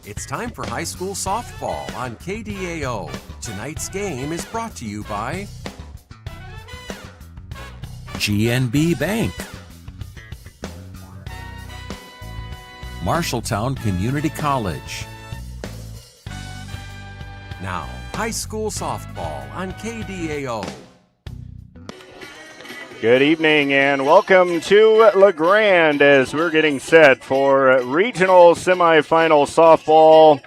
It's time for high school softball on KDAO. Tonight's game is brought to you by GNB Bank, Marshalltown Community College. Now, high school softball on KDAO. Good evening and welcome to LeGrand as we're getting set for Regional Semifinal softball.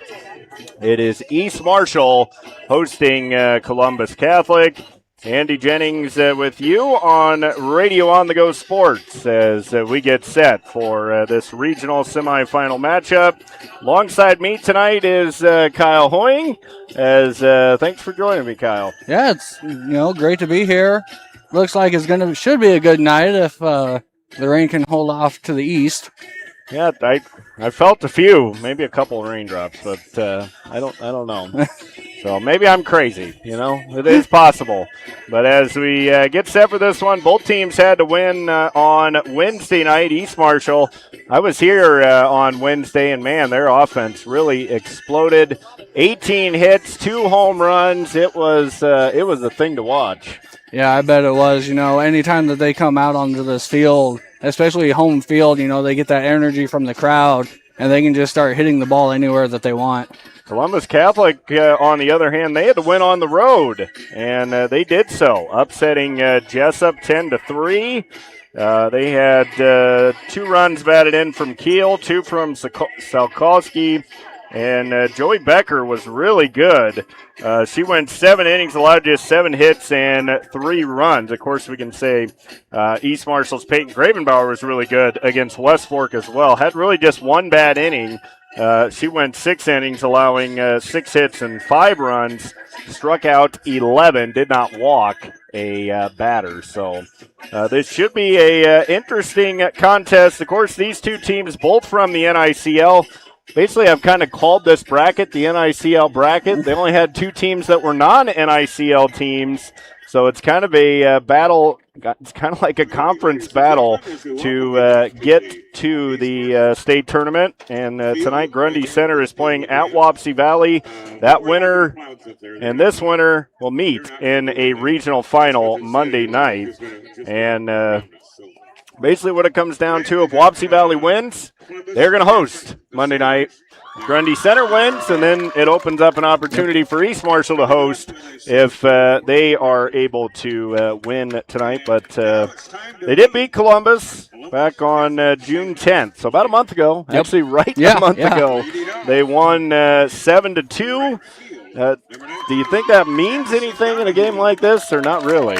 It is East Marshall hosting Columbus Catholic. Andy Jennings with you on Radio On The Go Sports as we get set for this regional semifinal matchup. Alongside me tonight is Kyle Hoying. Thanks for joining me, Kyle. Yeah, it's great to be here. Looks like should be a good night if the rain can hold off to the east. Yeah, I felt a few, maybe a couple of raindrops, but I don't know. So maybe I'm crazy, it is possible. But as we get set for this one, both teams had to win on Wednesday night. East Marshall, I was here on Wednesday, and man, their offense really exploded. 18 hits, 2 home runs. It was a thing to watch. Yeah, I bet it was. Anytime that they come out onto this field, especially home field, they get that energy from the crowd, and they can just start hitting the ball anywhere that they want. Columbus Catholic, on the other hand, they had to win on the road, and they did so, upsetting Jessup 10-3. They had 2 runs batted in from Kiel, 2 from Salkowski, and Joey Becker was really good. She went 7 innings, allowed just 7 hits and 3 runs. Of course, we can say East Marshall's Peyton Gravenbauer was really good against West Fork as well. Had really just 1 bad inning. She went 6 innings, allowing 6 hits and 5 runs. Struck out 11, did not walk a batter. So this should be a interesting contest. Of course, these two teams, both from the NICL. Basically, I've kind of called this bracket the NICL bracket. They only had 2 teams that were non-NICL teams, so it's kind of a battle. It's kind of like a conference battle to get to the state tournament. And tonight, Grundy Center is playing at Wapsie Valley. That winner and this winner will meet in a regional final Monday night. And basically what it comes down to, if Wapsie Valley wins, they're going to host Monday night. Grundy Center wins, and then it opens up an opportunity for East Marshall to host if they are able to win tonight. But they did beat Columbus back on June 10th, so about a month ago. Yep. Actually, a month ago. They won 7-2. Do you think that means anything in a game like this, or not really?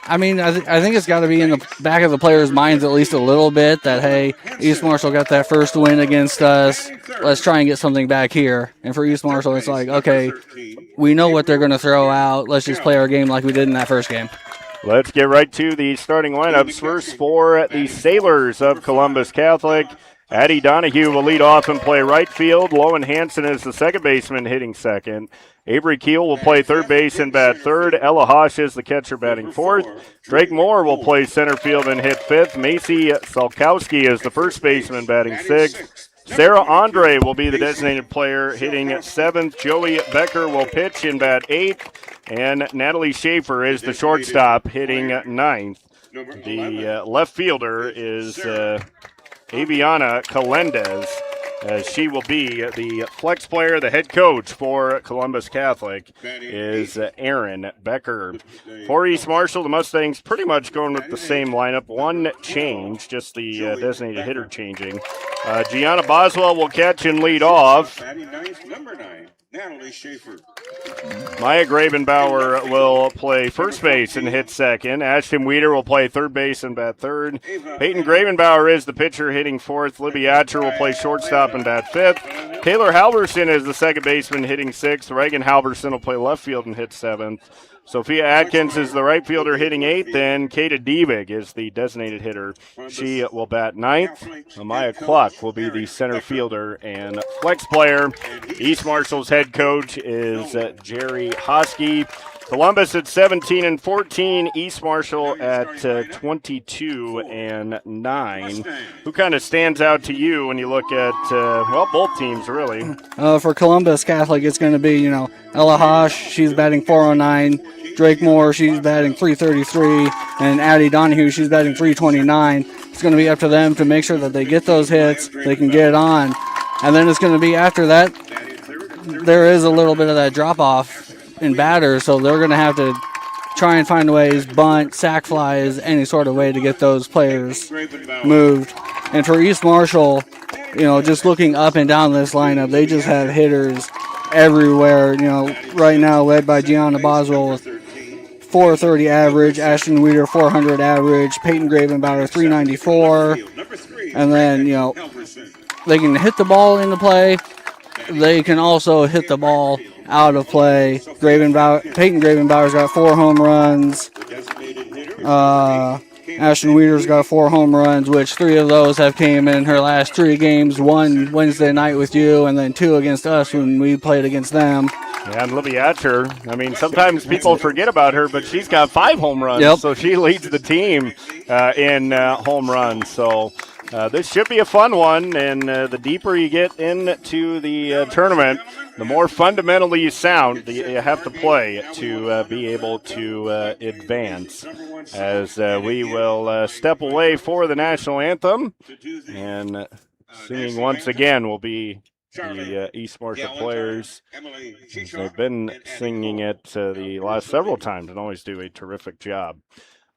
I mean, I think it's got to be in the back of the players' minds at least a little bit that, hey, East Marshall got that first win against us. Let's try and get something back here. And for East Marshall, it's like, okay, we know what they're going to throw out. Let's just play our game like we did in that first game. Let's get right to the starting lineups. First for the Sailors of Columbus Catholic. Addie Donahue will lead off and play right field. Lowen Hansen is the second baseman hitting second. Avery Keel will play third base and bat third. Ella Hosh is the catcher batting fourth. Drake Moore will play center field and hit fifth. Macy Salkowski is the first baseman batting sixth. Sarah Andre will be the designated player hitting seventh. Joey Becker will pitch and bat eighth. And Natalie Schaefer is the shortstop hitting ninth. The left fielder is Aviana Calendez. She will be the flex player. The head coach for Columbus Catholic is Aaron Becker. For East Marshall, the Mustangs pretty much going with the same lineup. One change, just the designated hitter changing. Gianna Boswell will catch and lead off. Natalie Schaefer. Maya Gravenbauer will play first base and hit second. Ashton Weeder will play third base and bat third. Peyton Gravenbauer is the pitcher hitting fourth. Libby Atcher will play shortstop and bat fifth. Taylor Halverson is the second baseman hitting sixth. Reagan Halverson will play left field and hit seventh. Sophia Atkins is the right fielder hitting eighth, and Kata Dievig is the designated hitter. She will bat ninth. Amaya Cluck will be the center fielder and flex player. East Marshall's head coach is Jerry Hosky. Columbus at 17-14, East Marshall at 22-9. Who kind of stands out to you when you look at both teams really? For Columbus Catholic, it's going to be Ella Hosh. She's batting 409. Drake Moore, she's batting 333, and Addie Donahue, she's batting 329. It's going to be up to them to make sure that they get those hits, they can get it on, and then it's going to be after that. There is a little bit of that drop off in batters, so they're going to have to try and find ways, bunt, sac flies, any sort of way to get those players moved. And for East Marshall, just looking up and down this lineup, they just have hitters everywhere. Right now led by Gianna Boswell with 430 average, Ashton Weeder 400 average, Peyton Gravenbauer 394, and then they can hit the ball into play. They can also hit the ball out of play. Peyton Gravenbauer's got 4 home runs. Ashton Weeder's got 4 home runs, which 3 of those have came in her last 3 games. 1 Wednesday night with you, and then 2 against us when we played against them. Yeah, and Libby Atcher, sometimes people forget about her, but she's got 5 home runs. Yep. So she leads the team in home runs. So this should be a fun one, and the deeper you get into the tournament, the more fundamentally you have to play to be able to advance. As we will step away for the national anthem, and singing once again will be the East Marshall players. They've been singing it the last several times and always do a terrific job.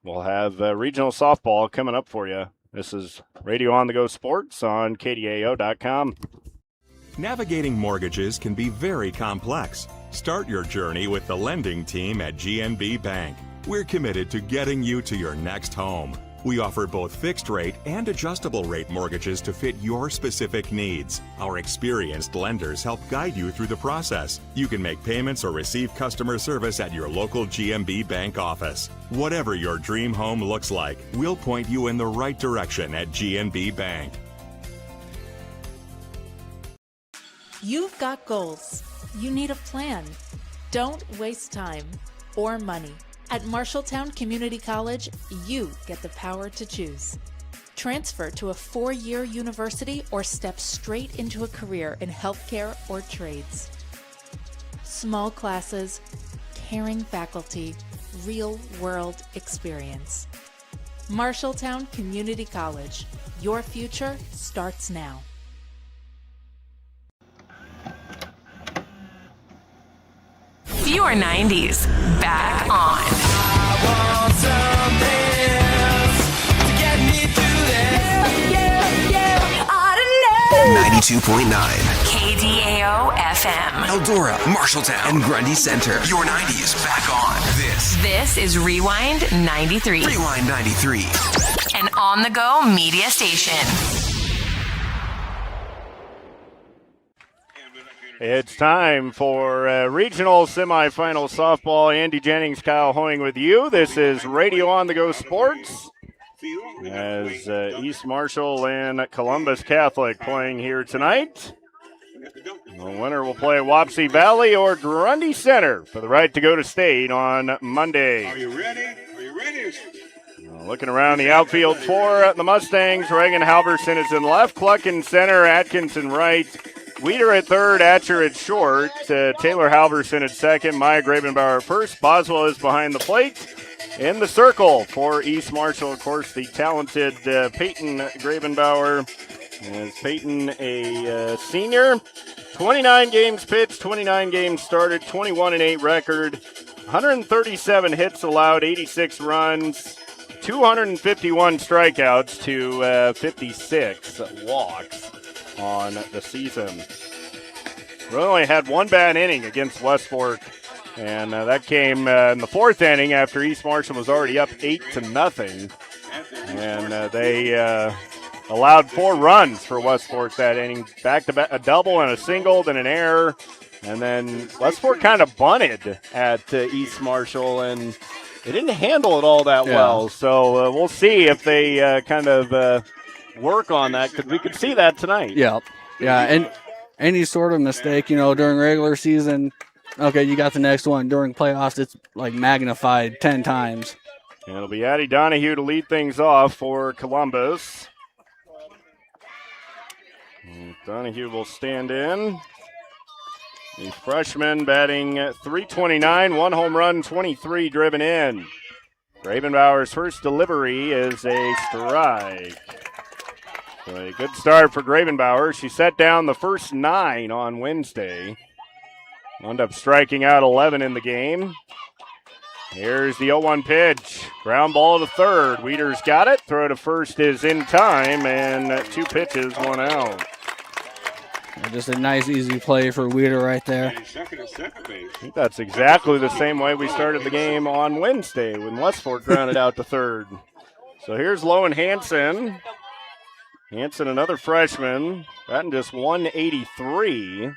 We'll have regional softball coming up for you. This is Radio On the Go Sports on KDAO.com. Navigating mortgages can be very complex. Start your journey with the lending team at GNB Bank. We're committed to getting you to your next home. We offer both fixed rate and adjustable rate mortgages to fit your specific needs. Our experienced lenders help guide you through the process. You can make payments or receive customer service at your local GNB Bank office. Whatever your dream home looks like, we'll point you in the right direction at GNB Bank. You've got goals. You need a plan. Don't waste time or money. At Marshalltown Community College, you get the power to choose. Transfer to a 4-year university or step straight into a career in healthcare or trades. Small classes, caring faculty, real-world experience. Marshalltown Community College. Your future starts now. Your 90s back on. I want something else to get me through this. Yeah. I don't know. 92.9 KDAO FM. Eldora, Marshalltown, and Grundy Center. Your 90s back on. This is Rewind 93. Rewind 93. An on-the-go media station. It's time for regional semifinal softball. Andy Jennings, Kyle Hoying with you. This is Radio On the Go Sports. As East Marshall and Columbus Catholic playing here tonight. The winner will play Wapsie Valley or Grundy Center for the right to go to state on Monday. Are you ready? Looking around the outfield for the Mustangs, Reagan Halverson is in left, Cluck in center, Atkinson right. Weeder at third, Atcher at short, Taylor Halverson at second, Maya Gravenbauer at first. Boswell is behind the plate. In the circle for East Marshall, of course, the talented Peyton Gravenbauer. Is Peyton a senior? 29 games pitched, 29 games started, 21-8 record, 137 hits allowed, 86 runs, 251 strikeouts to 56 walks on the season. We only had one bad inning against West Fork, and that came in the fourth inning after East Marshall was already up 8-0, and they allowed 4 runs for West Fork that inning, back-to-back, a double and a single, then an error, and then West Fork kind of bunted at East Marshall, and they didn't handle it all that well. So we'll see if they kind of work on that, because we could see that tonight. Yeah, and any sort of mistake, during regular season, okay, you got the next one. During playoffs, it's like magnified 10 times. And it'll be Addie Donahue to lead things off for Columbus. And Donahue will stand in. The freshman batting .329, 1 home run, 23 driven in. Gravenbauer's first delivery is a strike. So a good start for Gravenbauer. She set down the first 9 on Wednesday. Wound up striking out 11 in the game. Here's the 0-1 pitch. Ground ball to third. Weeder's got it. Throw to first is in time, and 2 pitches, 1 out. Just a nice, easy play for Weeder right there. I think that's exactly the same way we started the game on Wednesday when Westford grounded out to third. So here's Lowen Hansen. Hansen, another freshman, batting just 183.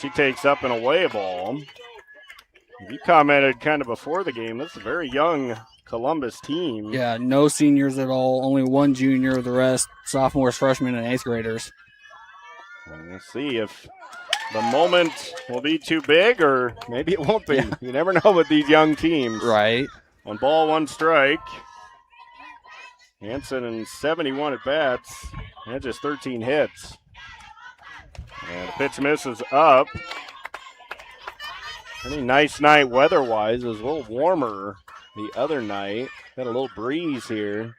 She takes up an away ball. You commented kind of before the game, this is a very young Columbus team. Yeah, no seniors at all, only 1 junior, the rest sophomores, freshmen, and 8th graders. We'll see if the moment will be too big or maybe it won't be. You never know with these young teams. Right. 1 ball, 1 strike. Hansen in 71 at bats. And just 13 hits. And the pitch misses up. Pretty nice night weather-wise. It was a little warmer the other night. Got a little breeze here.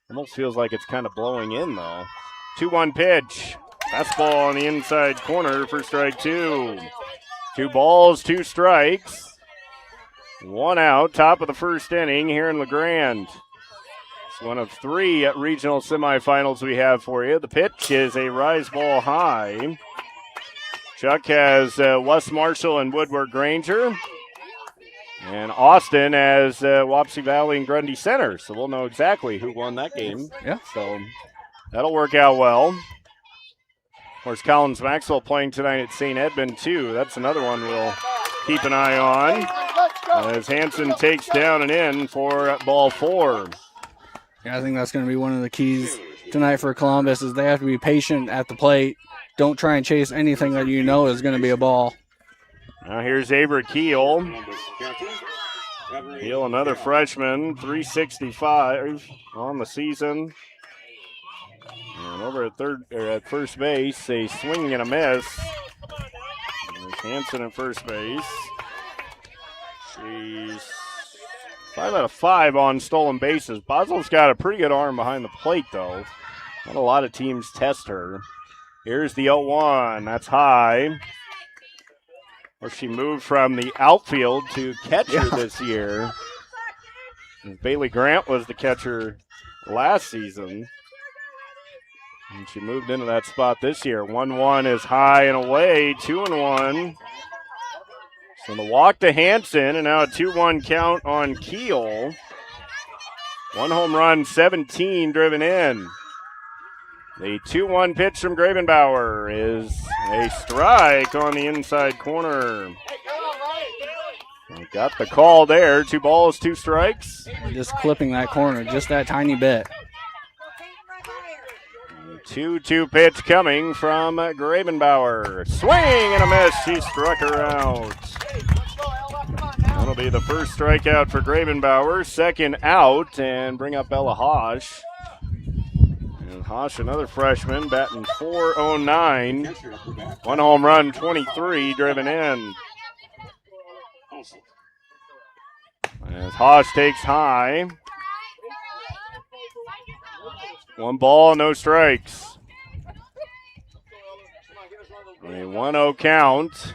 Almost feels like it's kind of blowing in, though. 2-1 pitch. Fastball on the inside corner for strike 2. 2 balls, 2 strikes. 1 out, top of the first inning here in LeGrand. It's one of 3 regional semifinals we have for you. The pitch is a rise ball high. Chuck has West Marshall and Woodward Granger. And Austin has Wapsie Valley and Grundy Center. So we'll know exactly who won that game. Yeah. So that'll work out well. Of course, Collins Maxwell playing tonight at St. Edmund, too. That's another one we'll keep an eye on. As Hansen takes down and in for ball 4. Yeah, I think that's going to be one of the keys tonight for Columbus is they have to be patient at the plate. Don't try and chase anything that you know is going to be a ball. Now here's Avery Keel. Keel, another freshman, 365 on the season. And over at first base, a swing and a miss. There's Hansen at first base. She's 5 out of 5 on stolen bases. Boswell's got a pretty good arm behind the plate, though. Not a lot of teams test her. Here's the 0-1. That's high. Where she moved from the outfield to catcher this year. And Bailey Grant was the catcher last season. And she moved into that spot this year. 1-1 is high and away. 2-1. So the walk to Hansen, and now a 2-1 count on Keel. 1 home run, 17 driven in. The 2-1 pitch from Gravenbauer is a strike on the inside corner. Got the call there. 2 balls, 2 strikes. Just clipping that corner just that tiny bit. 2-2 pitch coming from Gravenbauer. Swing and a miss. She struck her out. That'll be the first strikeout for Gravenbauer. Second out, and bring up Ella Hosh. And Hosh, another freshman, batting .409. 1 home run, 23 driven in. As Hosh takes high. 1 ball, no strikes. A 1-0 count.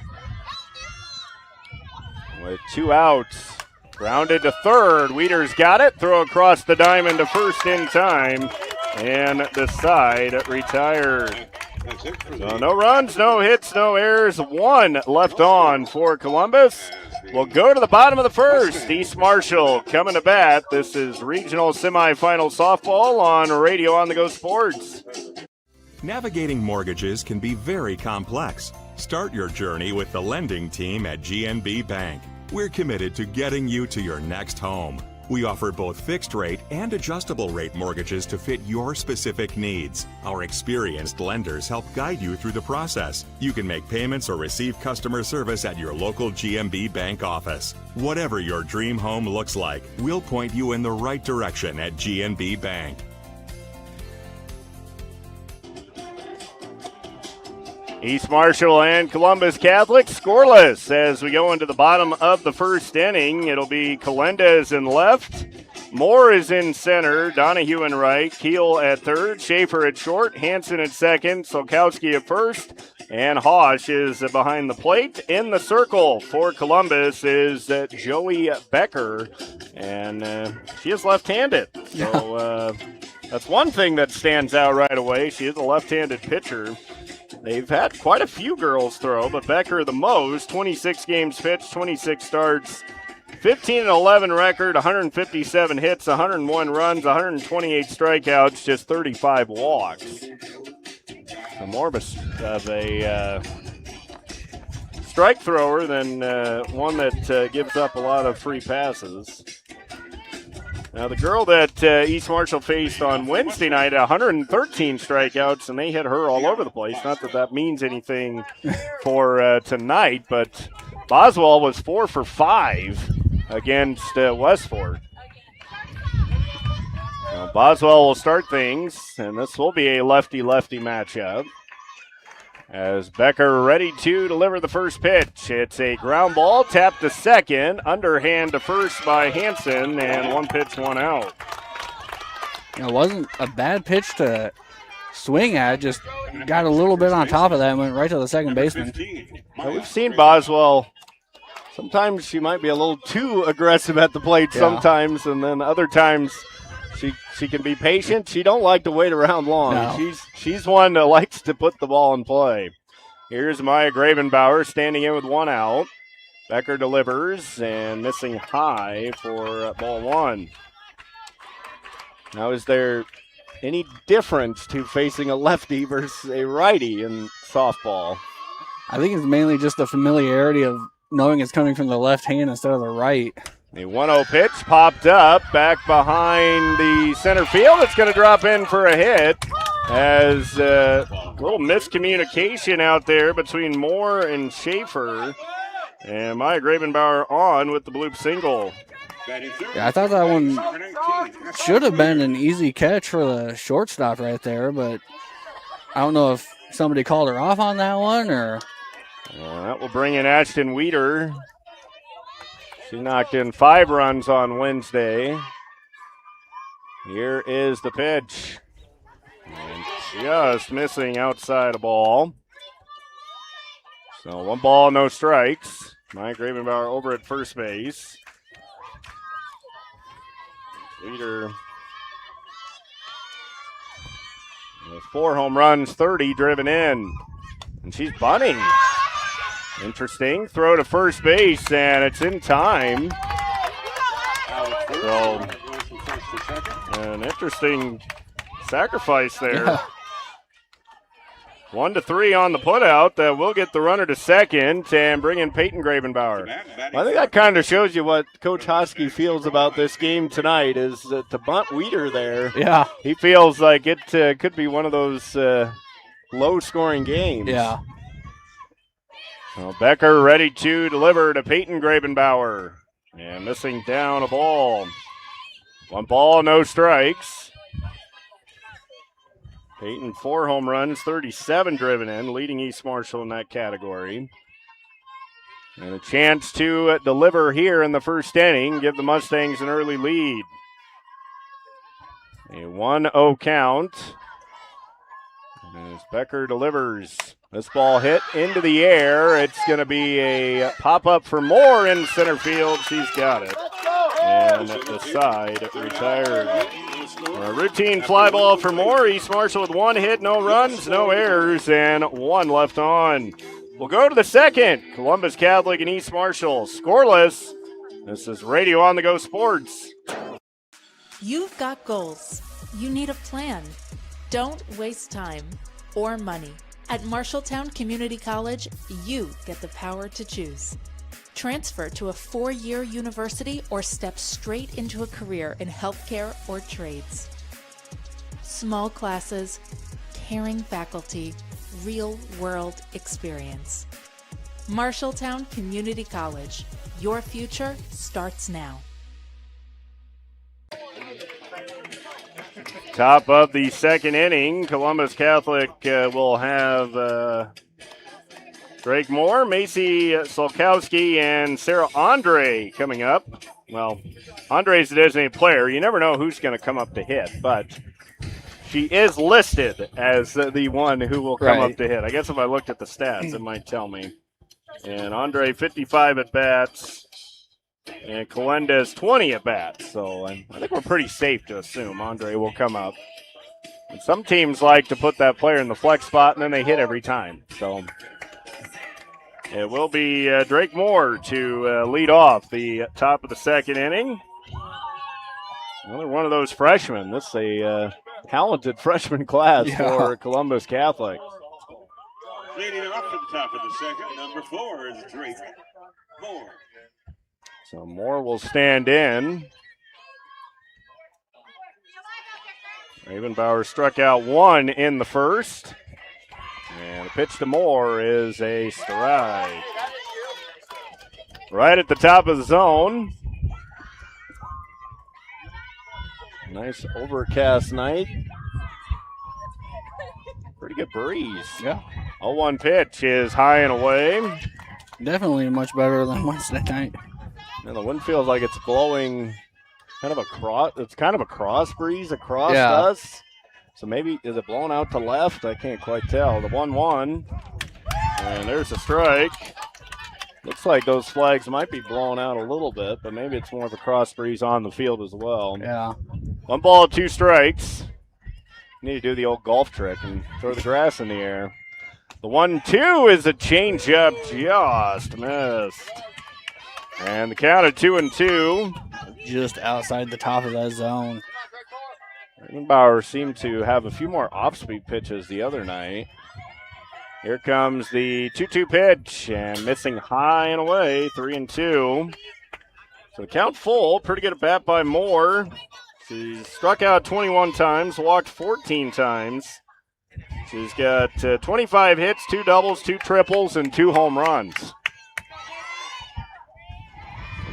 With 2 outs. Grounded to third. Weeder's got it. Throw across the diamond to first in time. And the side retired. So no runs, no hits, no errors. 1 left on for Columbus. We'll go to the bottom of the first. East Marshall coming to bat. This is Regional Semifinal Softball on Radio On The Go Sports. Navigating mortgages can be very complex. Start your journey with the lending team at GNB Bank. We're committed to getting you to your next home. We offer both fixed rate and adjustable rate mortgages to fit your specific needs. Our experienced lenders help guide you through the process. You can make payments or receive customer service at your local GMB Bank office. Whatever your dream home looks like, we'll point you in the right direction at GMB Bank. East Marshall and Columbus Catholic scoreless as we go into the bottom of the first inning. It'll be Calendez in left, Moore is in center, Donahue in right, Keel at third, Schaefer at short, Hanson at second, Solkowski at first, and Hosh is behind the plate. In the circle for Columbus is Joey Becker, and she is left-handed. So that's one thing that stands out right away. She is a left-handed pitcher. They've had quite a few girls throw, but Becker the most. 26 games pitched, 26 starts, 15-11 record, 157 hits, 101 runs, 128 strikeouts, just 35 walks. So more of a strike thrower than one that gives up a lot of free passes. Now, the girl that East Marshall faced on Wednesday night, 113 strikeouts, and they hit her all over the place. Not that that means anything for tonight, but Boswell was 4 for 5 against Westford. Now, Boswell will start things, and this will be a lefty-lefty matchup. As Becker ready to deliver the first pitch. It's a ground ball, tapped to second, underhand to first by Hanson, and 1 pitch, 1 out. It wasn't a bad pitch to swing at, just got a little bit on top of that and went right to the second baseman. Now, we've seen Boswell. Sometimes she might be a little too aggressive at the plate sometimes, and then other times she can be patient. She don't like to wait around long. No. She's one that likes to put the ball in play. Here's Maya Gravenbauer standing in with 1 out. Becker delivers and missing high for ball 1. Now, is there any difference to facing a lefty versus a righty in softball? I think it's mainly just the familiarity of knowing it's coming from the left hand instead of the right. A 1-0 pitch popped up back behind the center field. It's going to drop in for a hit as a little miscommunication out there between Moore and Schaefer. And Maya Gravenbauer on with the bloop single. Yeah, I thought that one should have been an easy catch for the shortstop right there, but I don't know if somebody called her off on that one or... That will bring in Ashton Weeder. She knocked in 5 runs on Wednesday. Here is the pitch. And just missing outside a ball. So 1 ball, no strikes. Mike Gravenbauer over at first base. Weeder with 4 home runs, 30 driven in. And she's bunting. Interesting. Throw to first base, and it's in time. So, an interesting sacrifice there. Yeah. 1-3 on the putout. We'll get the runner to second and bring in Peyton Gravenbauer. I think that kind of shows you what Coach Hosky feels about this game tonight is to bunt Weeder there. Yeah. He feels like it could be one of those low-scoring games. Yeah. Well, Becker ready to deliver to Peyton Gravenbauer. And missing down a ball. 1 ball, no strikes. Peyton 4 home runs, 37 driven in, leading East Marshall in that category. And a chance to deliver here in the first inning, give the Mustangs an early lead. A 1-0 count. As Becker delivers. This ball hit into the air. It's going to be a pop-up for Moore in center field. She's got it. And at the side, it retired. A routine fly ball for Moore. East Marshall with 1 hit, no runs, no errors, and 1 left on. We'll go to the second. Columbus Catholic and East Marshall scoreless. This is Radio On The Go Sports. You've got goals. You need a plan. Don't waste time or money. At Marshalltown Community College, you get the power to choose. Transfer to a 4-year university or step straight into a career in healthcare or trades. Small classes, caring faculty, real-world experience. Marshalltown Community College. Your future starts now. Top of the second inning, Columbus Catholic will have Drake Moore, Macy Solkowski, and Sarah Andre coming up. Well, Andre's a designated player. You never know who's going to come up to hit, but she is listed as the one who will come up to hit. I guess if I looked at the stats, it might tell me. And Andre, 55 at bats. And Calendez, 20 at bats. So I think we're pretty safe to assume Andre will come up. And some teams like to put that player in the flex spot, and then they hit every time. So it will be Drake Moore to lead off the top of the second inning. Another one of those freshmen. This is a talented freshman class for Columbus Catholic. Leading off at the top of the second, number 4 is Drake Moore. So Moore will stand in. Ravenbauer struck out 1 in the first. And the pitch to Moore is a strike. Right at the top of the zone. Nice overcast night. Pretty good breeze. Yeah. 0-1 pitch is high and away. Definitely much better than Wednesday night. And the wind feels like it's blowing kind of it's kind of a cross breeze across us. So maybe, is it blowing out to left? I can't quite tell. The 1-1. And there's a strike. Looks like those flags might be blowing out a little bit, but maybe it's more of a cross breeze on the field as well. Yeah. 1 ball, 2 strikes. Need to do the old golf trick and throw the grass in the air. The 1-2 is a changeup, just missed. And the count of 2-2. Just outside the top of that zone. Bauer seemed to have a few more off-speed pitches the other night. Here comes the 2-2 pitch, and missing high and away, 3-2. So the count full, pretty good at bat by Moore. She's struck out 21 times, walked 14 times. She's got 25 hits, 2 doubles, 2 triples, and 2 home runs.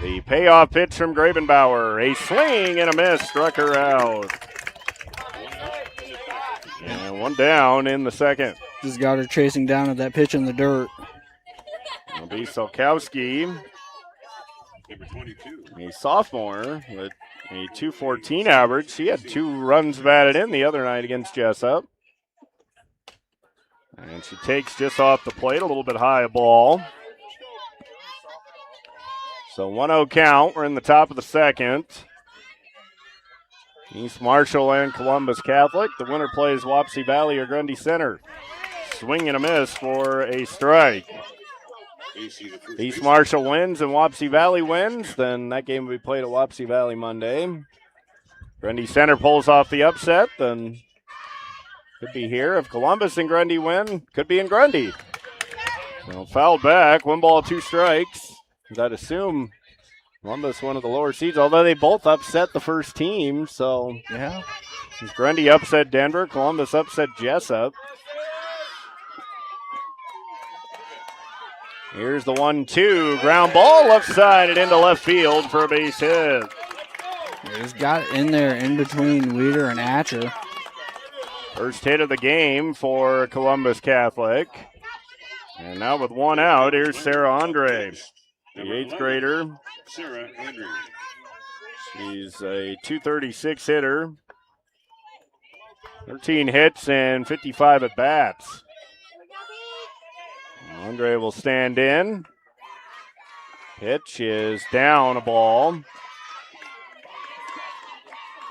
The payoff pitch from Grabenbauer, a swing and a miss, struck her out. And 1 down in the second. Just got her chasing down at that pitch in the dirt. It'll be Solkowski, Number 22. a sophomore with a .214 average. She had 2 runs batted in the other night against Jessup. And she takes just off the plate, a little bit high a ball. So 1-0 count. We're in the top of the second. East Marshall and Columbus Catholic. The winner plays Wapsie Valley or Grundy Center. Swing and a miss for a strike. East Marshall wins and Wapsie Valley wins. Then that game will be played at Wapsie Valley Monday. Grundy Center pulls off the upset. Then could be here. If Columbus and Grundy win, could be in Grundy. So fouled back. 1 ball, 2 strikes. I'd assume Columbus one of the lower seeds, although they both upset the first team. So yeah, Grundy upset Denver, Columbus upset Jessup. Here's the 1-2, ground ball left side and into left field for a base hit. He's got it in there in between Weeder and Atcher. First hit of the game for Columbus Catholic. And now with 1 out, here's Sarah Andre, the 8th grader. Sarah Andre. She's a .236 hitter. 13 hits and 55 at bats. Andre will stand in. Pitch is down a ball.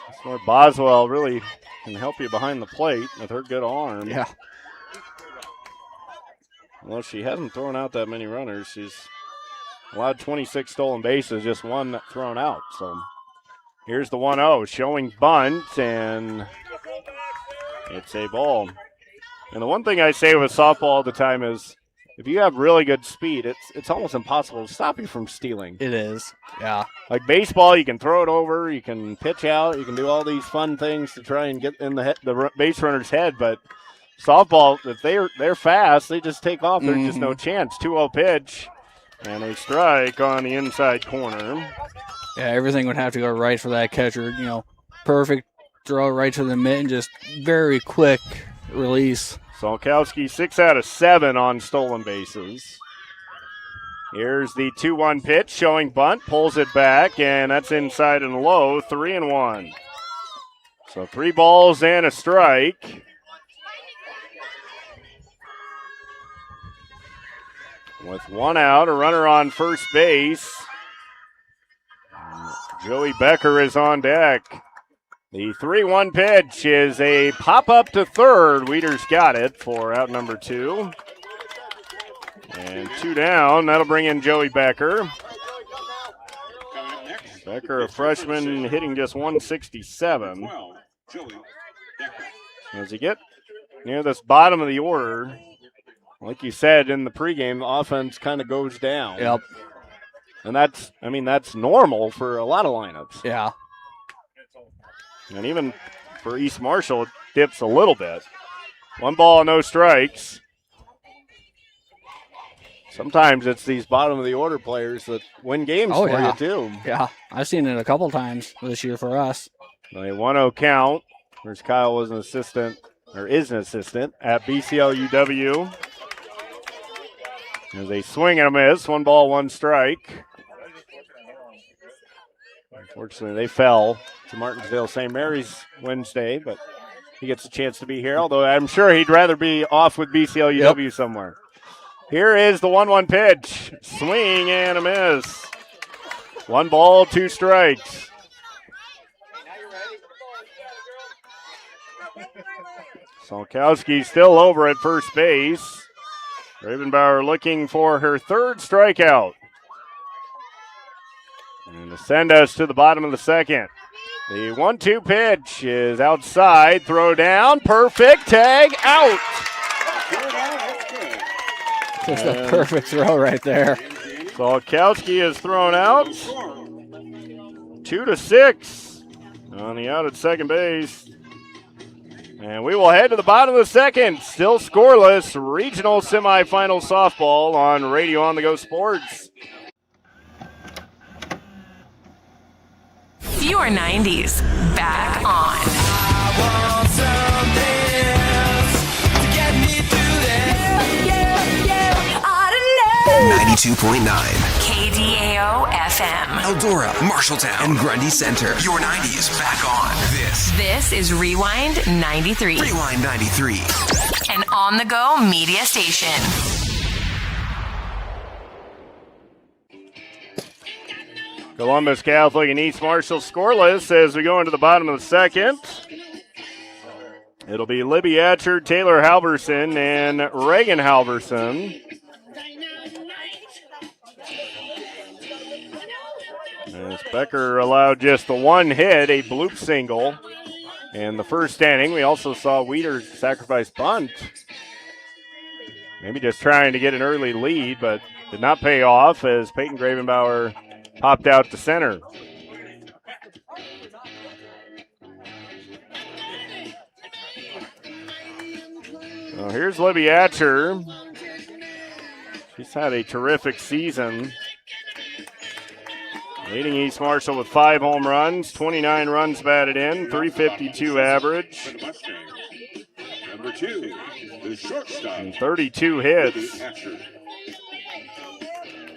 That's where Boswell really can help you behind the plate with her good arm. Yeah. Well, she hasn't thrown out that many runners. She's allowed 26 stolen bases, just 1 thrown out. So here's the 1-0, showing bunt, and it's a ball. And the one thing I say with softball all the time is if you have really good speed, it's almost impossible to stop you from stealing. It is. Yeah. Like baseball, you can throw it over, you can pitch out, you can do all these fun things to try and get in the base runner's head. But softball, if they're fast, they just take off. There's just no chance. 2-0 pitch, and a strike on the inside corner. Yeah, everything would have to go right for that catcher. You know, perfect throw right to the mitten, just very quick release. Solkowski 6 out of 7 on stolen bases. Here's the 2-1 pitch, showing bunt, pulls it back, and that's inside and low, 3-1. So 3 balls and a strike. With 1 out, a runner on first base. Joey Becker is on deck. The 3-1 pitch is a pop-up to third. Weeder's got it for out number 2. And 2 down. That'll bring in Joey Becker. Becker, a freshman, hitting just 167. As you get near this bottom of the order, like you said in the pregame, the offense kind of goes down. Yep. And that's normal for a lot of lineups. Yeah. And even for East Marshall, it dips a little bit. 1 ball, no strikes. Sometimes it's these bottom of the order players that win games for you too. Yeah, I've seen it a couple times this year for us. A 1-0 count. Whereas Kyle was an assistant, or is an assistant, at BCLUW. As they swing and a miss. 1 ball, 1 strike. Unfortunately, they fell to Martinsville St. Mary's Wednesday, but he gets a chance to be here, although I'm sure he'd rather be off with BCLUW somewhere. Here is the 1-1 pitch. Swing and a miss. 1 ball, 2 strikes. Solkowski still over at first base. Ravenbauer looking for her 3rd strikeout. And to send us to the bottom of the 2nd. The 1-2 pitch is outside. Throw down. Perfect. Tag out. Just a perfect throw right there. Solkowski is thrown out. 2-6 on the out at second base. And we will head to the bottom of the 2nd. Still scoreless. Regional semifinal softball on Radio On The Go Sports. Your 90s back on. I want something else to get me through this. Yeah, I don't know. 92.9. KDAO FM. Eldora, Marshalltown, and Grundy Center. Your 90s back on. This is Rewind 93. Rewind 93. An on-the-go media station. Columbus Catholic and East Marshall scoreless as we go into the bottom of the 2nd. It'll be Libby Atcher, Taylor Halverson, and Reagan Halverson. As Becker allowed just the 1 hit, a bloop single. In the first inning, we also saw Weeder sacrifice bunt. Maybe just trying to get an early lead, but did not pay off as Peyton Gravenbauer popped out to center. So here's Libby Atcher. She's had a terrific season. Leading East Marshall with 5 home runs, 29 runs batted in, 352 average. Number 2, the shortstop. And 32 hits.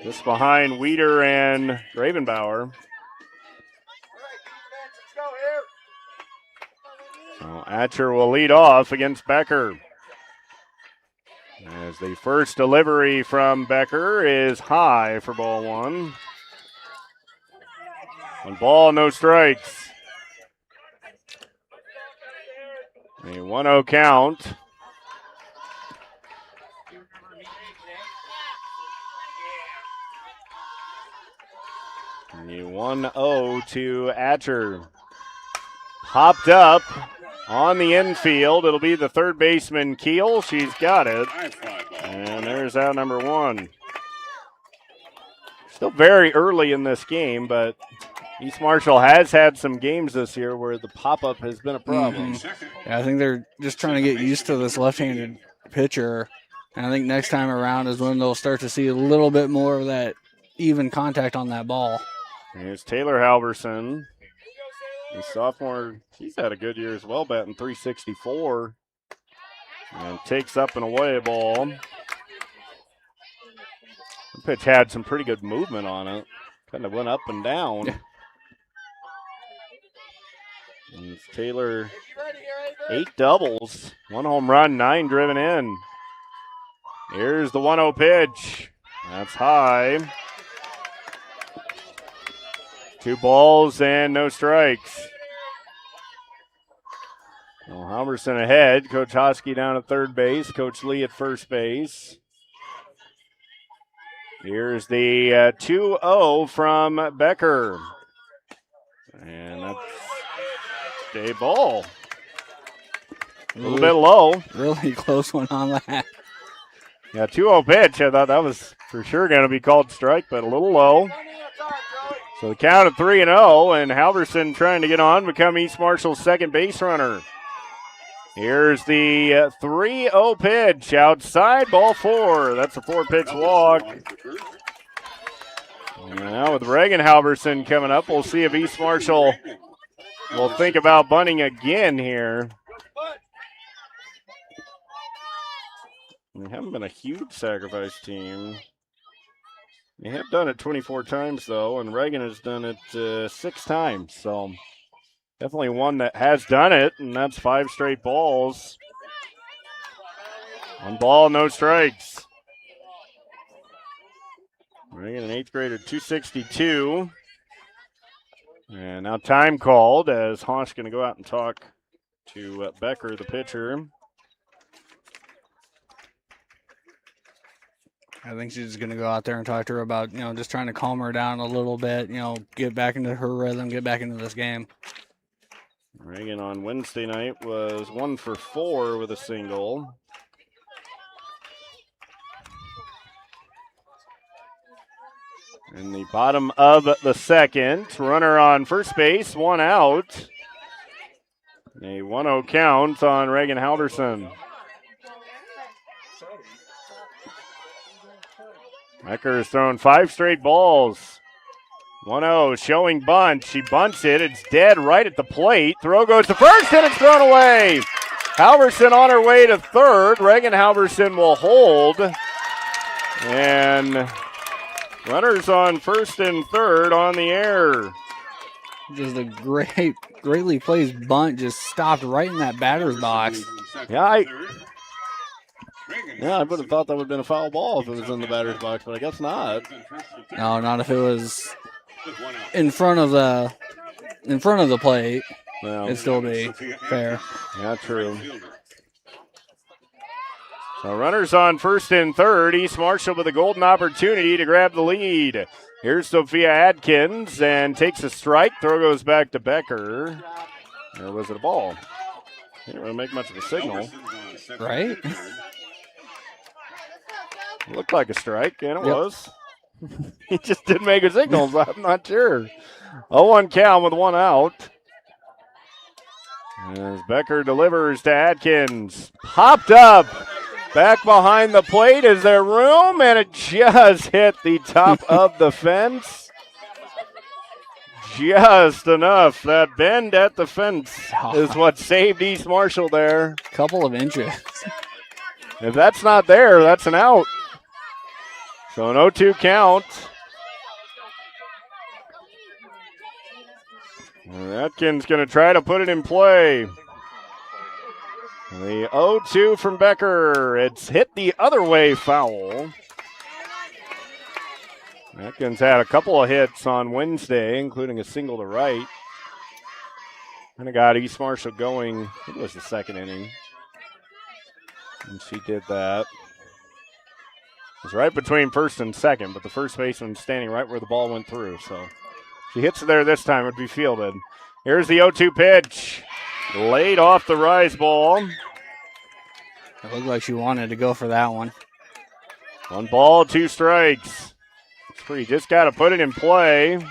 Just behind Weeder and Gravenbauer. So Atcher will lead off against Becker. As the first delivery from Becker is high for ball 1. 1 ball, no strikes. A 1-0 count. The 1-0 to Atcher. Popped up on the infield. It'll be the third baseman, Keel. She's got it. And there's There's out number 1. Still very early in this game, but East Marshall has had some games this year where the pop-up has been a problem. Yeah, I think they're just trying to get used to this left-handed pitcher. And I think next time around is when they'll start to see a little bit more of that even contact on that ball. Here's Taylor Halverson. The sophomore, he's had a good year as well, batting .364. And takes up and away a ball. The pitch had some pretty good movement on it. Kind of went up and down. Yeah. And it's Taylor, 8 doubles, 1 home run, 9 driven in. Here's the 1-0 pitch. That's high. 2 balls and no strikes. Well, Halverson ahead. Coach Hosky down at third base. Coach Lee at first base. Here's the 2-0 from Becker. And that's a ball. A little bit low. Really close one on that. Yeah, 2-0 pitch. I thought that was for sure going to be called strike, but a little low. So the count of 3-0, and Halverson trying to get on, become East Marshall's second base runner. Here's the 3-0 pitch. Outside, ball 4. That's a 4-pitch walk. And now with Reagan Halverson coming up, we'll see if East Marshall will think about bunting again here. They haven't been a huge sacrifice team. They have done it 24 times, though, and Reagan has done it 6 times. So definitely one that has done it, and that's 5 straight balls. 1 ball, no strikes. Reagan, an 8th grader, 262. And now time called as Hosh going to go out and talk to Becker, the pitcher. I think she's going to go out there and talk to her about, just trying to calm her down a little bit, get back into her rhythm, get back into this game. Reagan on Wednesday night was 1 for 4 with a single. In the bottom of the second, runner on first base, 1 out. A 1-0 count on Reagan Halverson. Becker has thrown 5 straight balls. 1-0, showing bunt. She bunts it. It's dead right at the plate. Throw goes to first, and it's thrown away. Halverson on her way to third. Reagan Halverson will hold. And runners on first and third on the air. Just a greatly placed bunt just stopped right in that batter's box. Yeah, I would have thought that would have been a foul ball if it was in the batter's box, but I guess not. No, not if it was in front of the plate. Well, It'd still be fair. Yeah, true. So runners on first and third. East Marshall with a golden opportunity to grab the lead. Here's Sophia Adkins and takes a strike. Throw goes back to Becker. Or was it a ball? Didn't really make much of a signal. Right? Looked like a strike, and it was. He just didn't make a signal, so I'm not sure. 0-1 count with 1 out. As Becker delivers to Adkins. Popped up. Back behind the plate. Is there room? And it just hit the top of the fence. Just enough. That bend at the fence is what saved East Marshall there. Couple of inches. If that's not there, that's an out. So an 0-2 count. And Atkins going to try to put it in play. The 0-2 from Becker. It's hit the other way, foul. Atkins had a couple of hits on Wednesday, including a single to right. Kind of got East Marshall going. I think it was the second inning. And she did that. It was right between first and second, but the first baseman standing right where the ball went through. So if she hits it there this time, it would be fielded. Here's the 0-2 pitch. Laid off the rise ball. It looked like she wanted to go for that one. 1 ball, 2 strikes. You just got to put it in play.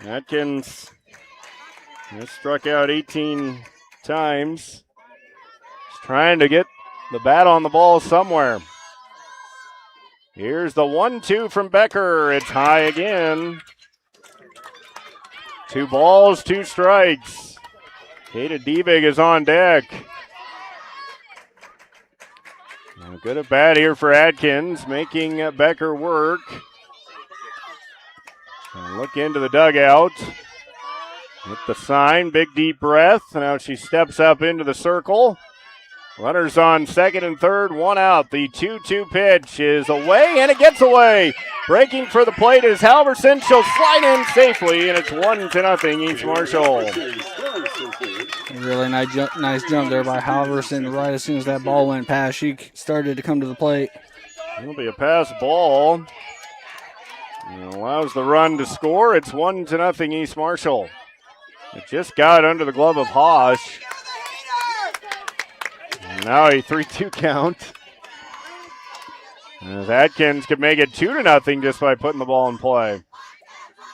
Atkins has struck out 18 times. He's trying to get the bat on the ball somewhere. Here's the 1-2 from Becker. It's high again. 2 balls, 2 strikes. Kata Devig is on deck. Good at bat here for Atkins, making Becker work. Look into the dugout. Hit the sign, big deep breath. Now she steps up into the circle. Runners on second and third, 1 out. The 2-2 pitch is away, and it gets away. Breaking for the plate is Halverson. She'll slide in safely, and it's 1-0 East Marshall. Really nice jump there by Halverson. Right as soon as that ball went past, she started to come to the plate. It'll be a pass ball. And allows the run to score. It's 1-0 East Marshall. It just got under the glove of Hosh. And now a 3-2 count. As Atkins could make it 2-0 just by putting the ball in play.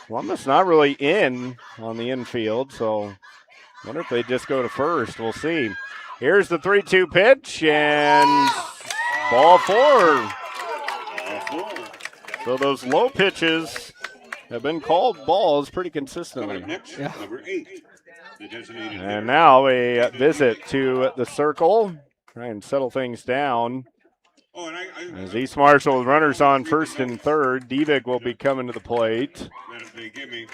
Columbus not really in on the infield, so wonder if they just go to first. We'll see. Here's the 3-2 pitch, and ball 4. So those low pitches have been called balls pretty consistently. Yeah. Number 8. And now a visit to the circle. Try and settle things down. As East Marshall with runners on first and third, Devig will be coming to the plate. They give me.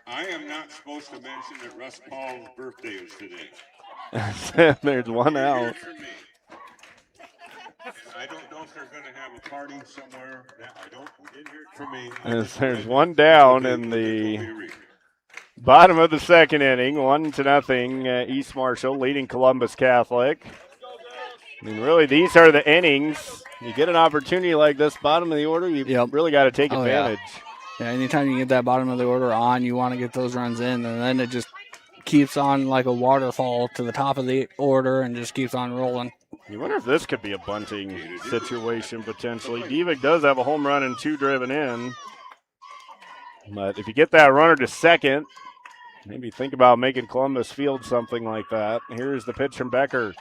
I am not supposed to mention that Russ Paul's birthday is today. There's 1 out. I don't know if they're going to have a party somewhere. I didn't hear it from me. As there's 1 down in the bottom of the second inning, 1-0 East Marshall leading Columbus Catholic. I mean, really, these are the innings. You get an opportunity like this, bottom of the order, you really got to take advantage. Yeah, anytime you get that bottom of the order on, you want to get those runs in, and then it just keeps on like a waterfall to the top of the order and just keeps on rolling. You wonder if this could be a bunting situation potentially. Devig does have a home run and 2 driven in. But if you get that runner to second, maybe think about making Columbus field something like that. Here's the pitch from Becker.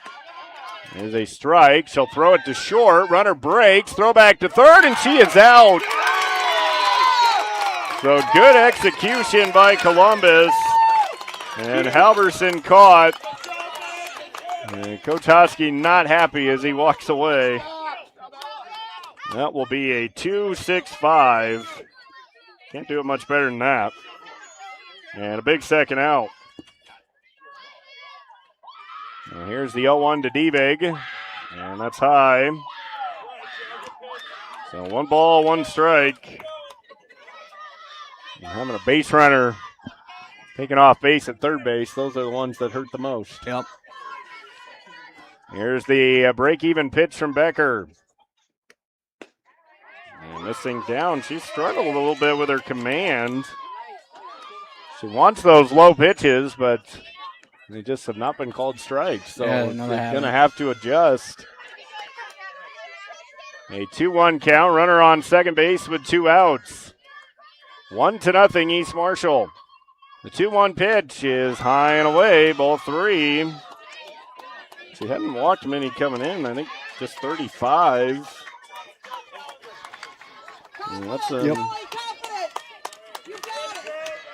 There's a strike. She'll throw it to short. Runner breaks. Throw back to third, and she is out. So good execution by Columbus. And Halverson caught. And Coach Hosky not happy as he walks away. That will be a 2-6-5. Can't do it much better than that. And a big second out. And here's the 0-1 to Devig. And that's high. So 1 ball, 1 strike. And having a base runner taking off base at third base, those are the ones that hurt the most. Yep. Here's the break-even pitch from Becker. And this thing down, she struggled a little bit with her command. She wants those low pitches, but they just have not been called strikes. So they're going to have to adjust. A 2-1 count, runner on second base with 2 outs. 1-0 East Marshall. The 2-1 pitch is high and away, ball 3. She hadn't walked many coming in, I think just 35. And that's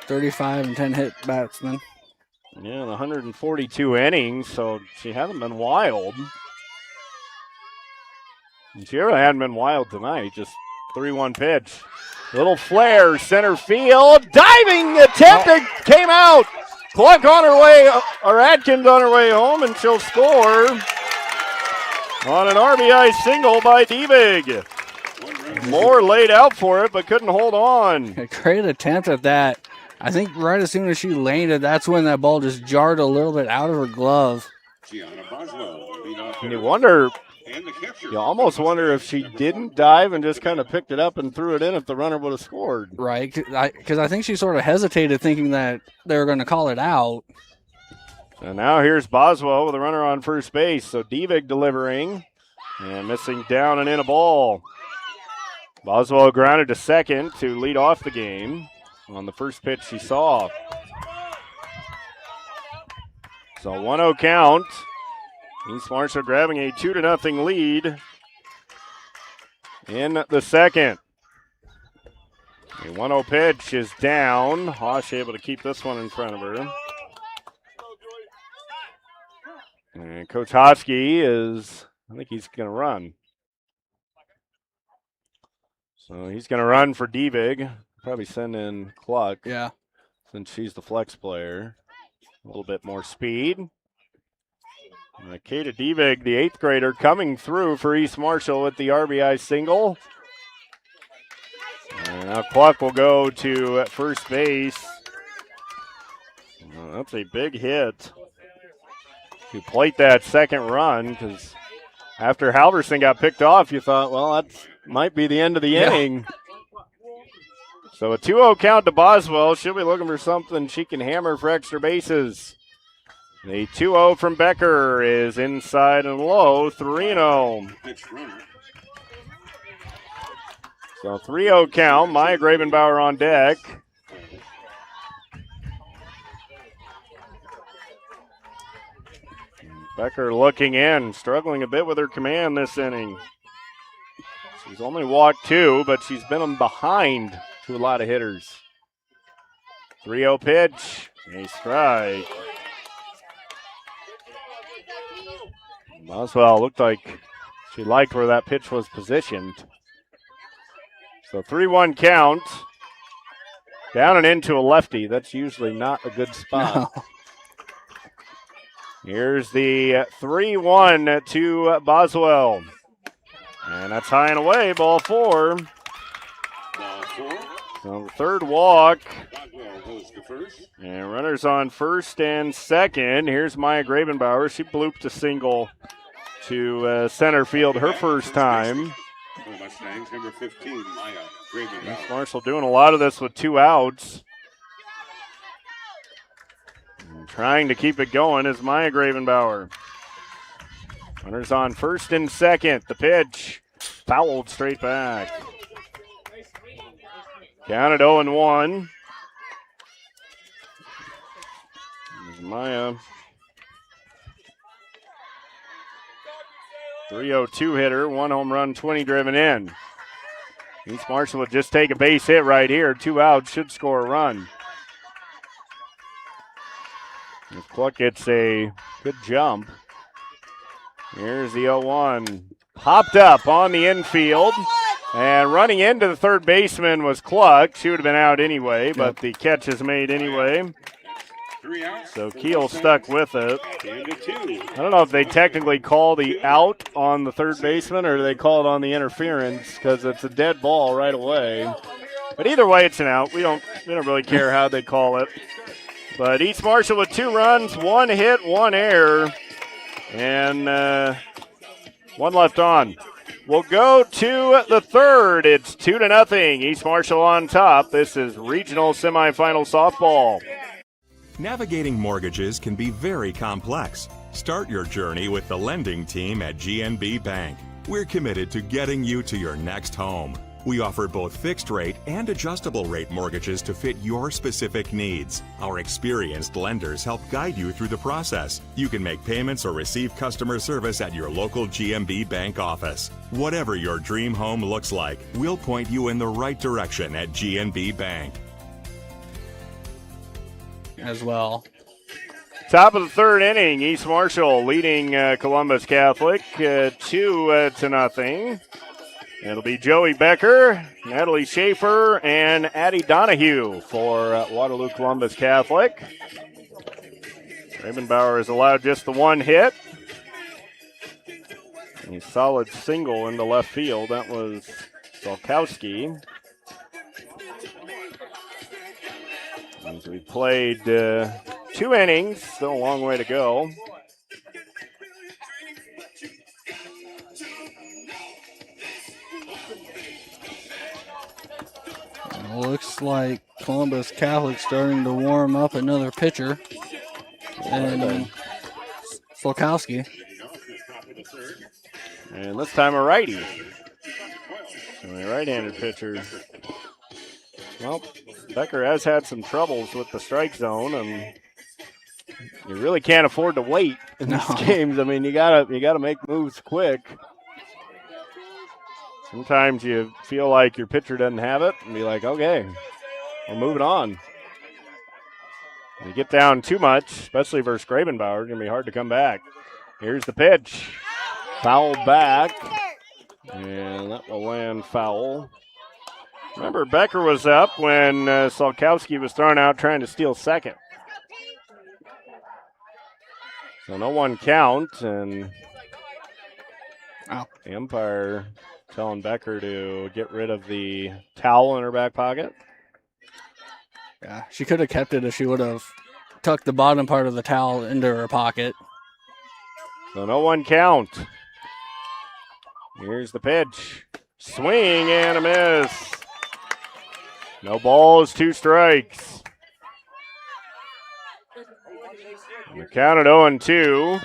35 and 10 hit batsmen. Yeah, 142 innings, so she hasn't been wild. And she really hadn't been wild tonight, just 3-1 pitch. Little flare, center field, diving attempt that came out. Clark on her way, or Atkins on her way home, and she'll score on an RBI single by Devig. Moore laid out for it, but couldn't hold on. A great attempt at that. I think right as soon as she landed, that's when that ball just jarred a little bit out of her glove. And you wonder, you almost wonder if she didn't dive and just kind of picked it up and threw it in if the runner would have scored. Right, because I think she sort of hesitated thinking that they were going to call it out. And now here's Boswell with a runner on first base. So Devig delivering. And missing down and in a ball. Boswell grounded to second to lead off the game on the first pitch she saw. So 1-0 count. East Marshall grabbing a 2-0 lead in the second. A 1-0 pitch is down. Hosh able to keep this one in front of her. And Coach Hosky I think he's going to run. So he's going to run for Devig. Probably send in Cluck. Yeah. Since she's the flex player. A little bit more speed. Kata Devig, the 8th grader, coming through for East Marshall with the RBI single. And now Cluck will go to first base. Well, that's a big hit to plate that second run, because after Halverson got picked off, you thought, well, that might be the end of the inning. So a 2-0 count to Boswell. She'll be looking for something she can hammer for extra bases. The 2-0 from Becker is inside and low, 3-0. So 3-0 count. Maya Gravenbauer on deck. Becker looking in, struggling a bit with her command this inning. She's only walked 2, but she's been behind to a lot of hitters. 3-0 pitch, a strike. Boswell looked like she liked where that pitch was positioned. So 3-1 count. Down and into a lefty. That's usually not a good spot. No. Here's the 3-1 to Boswell. And that's high and away, ball 4. Ball 4. So the third walk. Boswell goes to first. And runners on first and second. Here's Maya Gravenbauer. She blooped a single to center field her first time. Mustangs, number 15, Maya Gravenbauer. East Marshall doing a lot of this with 2 outs. And trying to keep it going is Maya Gravenbauer. Runners on first and second. The pitch fouled straight back. Counted 0-1. There's Maya. 302 hitter, 1 home run, 20 driven in. East Marshall would just take a base hit right here. 2 outs, should score a run. If Cluck gets a good jump. Here's the 0-1. Popped up on the infield. And running into the third baseman was Cluck. She would have been out anyway, but the catch is made anyway. So Keel stuck with it. I don't know if they technically call the out on the third baseman or they call it on the interference, because it's a dead ball right away. But either way, it's an out. We don't really care how they call it. But East Marshall with 2 runs, 1 hit, 1 error, and 1 left on. We'll go to the third. It's 2-0. East Marshall on top. This is regional semifinal softball. Navigating mortgages can be very complex. Start your journey with the lending team at GNB Bank. We're committed to getting you to your next home. We offer both fixed rate and adjustable rate mortgages to fit your specific needs. Our experienced lenders help guide you through the process. You can make payments or receive customer service at your local GNB Bank office. Whatever your dream home looks like, we'll point you in the right direction at GNB Bank. As well. Top of the third inning, East Marshall leading Columbus Catholic 2-0. It'll be Joey Becker, Natalie Schaefer, and Addie Donahue for Waterloo Columbus Catholic. Gravenbauer has allowed just the 1 hit. A solid single into left field. That was Zolkowski. As we played 2 innings, still a long way to go. Looks like Columbus Catholic starting to warm up another pitcher. And Zolkowski. And this time a righty. So a right-handed pitcher. Well, Becker has had some troubles with the strike zone, and you really can't afford to wait in these games. I mean, you gotta make moves quick. Sometimes you feel like your pitcher doesn't have it and be like, okay, we're moving on. When you get down too much, especially versus Grabenbauer, it's going to be hard to come back. Here's the pitch. Foul back. And that will land foul. Remember, Becker was up when Salkowski was thrown out trying to steal second. So no one count, and the umpire telling Becker to get rid of the towel in her back pocket. Yeah, she could have kept it if she would have tucked the bottom part of the towel into her pocket. So no one count. Here's the pitch. Swing and a miss. No balls, 2 strikes. And the count at 0-2.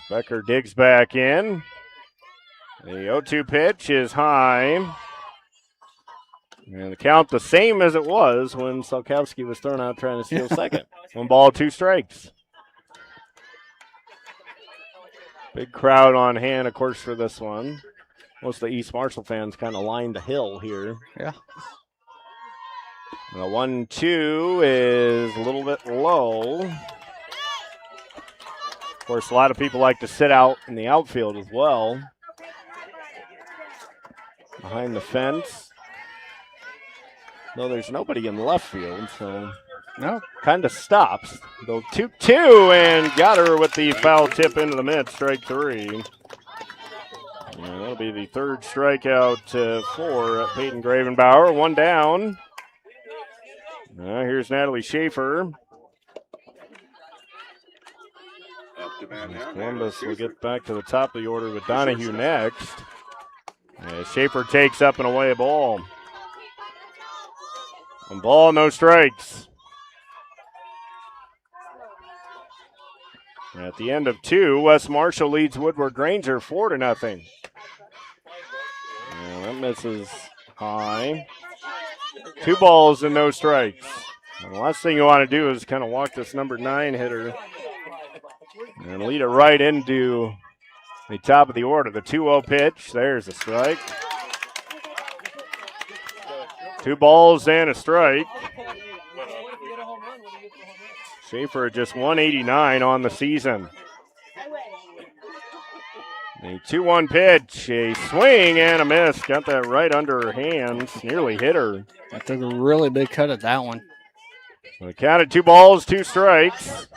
Becker digs back in. The 0-2 pitch is high. And the count the same as it was when Salkowski was thrown out trying to steal second. 1 ball, 2 strikes. Big crowd on hand, of course, for this one. Most of the East Marshall fans kind of lined the hill here. Yeah. The 1-2 is a little bit low. Of course, a lot of people like to sit out in the outfield as well. Behind the fence. Though there's nobody in left field, so no, kind of stops. Though 2-2 and got her with the foul tip into the mid, strike 3. And that'll be the 3rd strikeout for Peyton Gravenbauer. 1 down. Here's Natalie Schaefer. Columbus will get back to the top of the order with Donahue next. Schaefer takes up and away ball. 1 ball, no strikes. At the end of 2, West Marshall leads Woodward Granger 4-0. That misses high. 2 balls and no strikes. And the last thing you want to do is kind of walk this number 9 hitter and lead it right into the top of the order. The 2-0 pitch, there's a strike. 2 balls and a strike. Schaefer at just 189 on the season. A 2-1 pitch, a swing and a miss. Got that right under her hands, nearly hit her. I took a really big cut at that one. So the count of 2 balls, 2 strikes.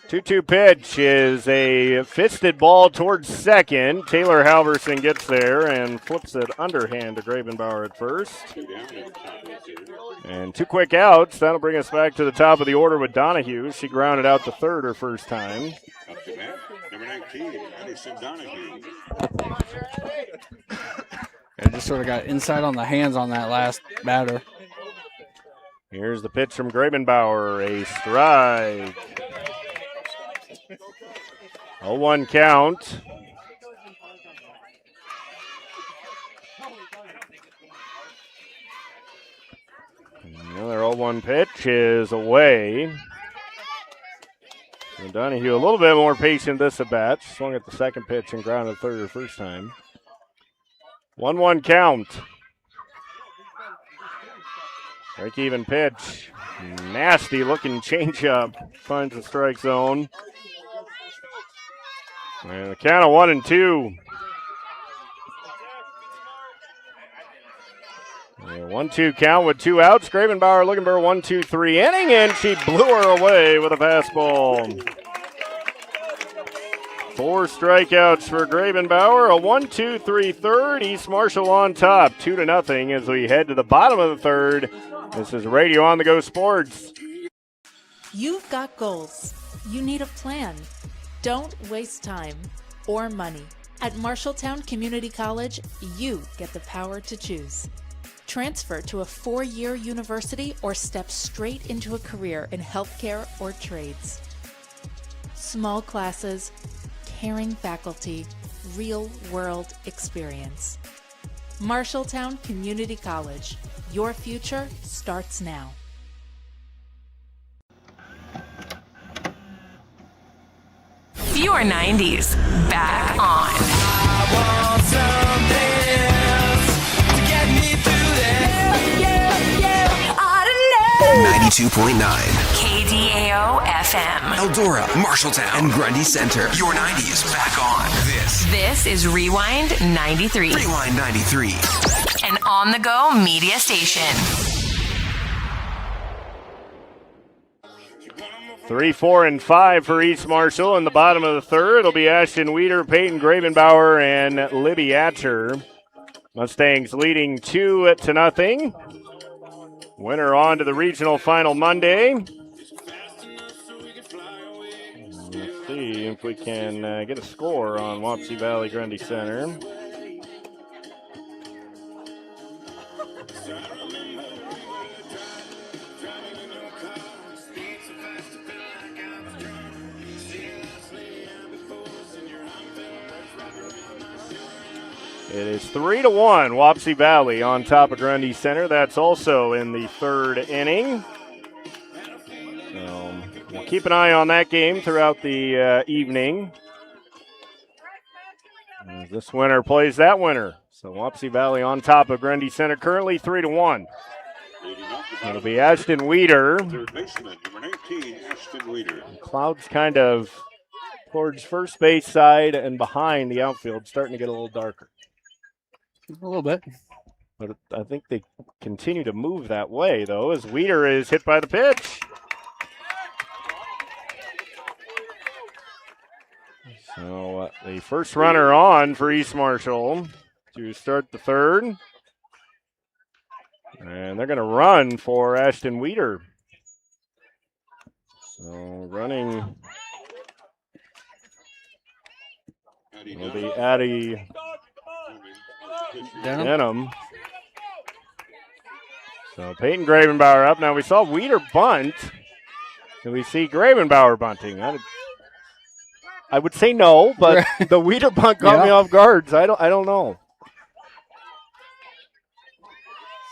2-2 pitch is a fisted ball towards second. Taylor Halverson gets there and flips it underhand to Gravenbauer at first. And 2 quick outs. That'll bring us back to the top of the order with Donahue. She grounded out to third her first time. Up to bat, number 19, Addison Donahue. I just sort of got inside on the hands on that last batter. Here's the pitch from Gravenbauer, a strike. 0-1 count. Another 0-1 pitch is away. And Donahue a little bit more patient this at bat. Swung at the second pitch and grounded third her first time. 1-1 count. Break-even pitch. Nasty looking changeup. Finds the strike zone. And the count of 1-2. 1-2 count with 2 outs. Gravenbauer looking for a 1-2-3 inning, and she blew her away with a fastball. 4 strikeouts for Gravenbauer. A 1-2-3 third. East Marshall on top, 2-0 as we head to the bottom of the third. This is Radio on the Go Sports. You've got goals. You need a plan. Don't waste time or money. At Marshalltown Community College, you get the power to choose. Transfer to a 4-year university or step straight into a career in healthcare or trades. Small classes, caring faculty, real-world experience. Marshalltown Community College. Your future starts now. Your 90s back on. I want something else to get me through this. Yeah, I don't know. 92.9. KDAO FM. Eldora, Marshalltown, and Grundy Center. Your 90s back on. This is Rewind 93. Rewind 93. An on-the-go media station. 3, 4, and 5 for East Marshall. In the bottom of the third, it'll be Ashton Weeder, Peyton Gravenbauer, and Libby Atcher. Mustangs leading 2-0. Winner on to the regional final Monday. Let's see if we can get a score on Wapsie Valley Grundy Center. It is 3-1, Wapsie Valley on top of Grundy Center. That's also in the third inning. So we'll keep an eye on that game throughout the evening. As this winner plays that winner. So Wapsie Valley on top of Grundy Center, currently 3-1. It'll be Ashton Weeder. Third baseman, number 19, Ashton Weeder. Clouds kind of towards first base side and behind the outfield, starting to get a little darker. A little bit. But I think they continue to move that way, though, as Weeder is hit by the pitch. So the first runner on for East Marshall to start the third. And they're going to run for Ashton Weeder. So running will be Addie Denham. So Peyton Gravenbauer up. Now we saw Weeder bunt. Do we see Gravenbauer bunting? I would say no, but the Weeder bunt caught me off guard. So I don't know.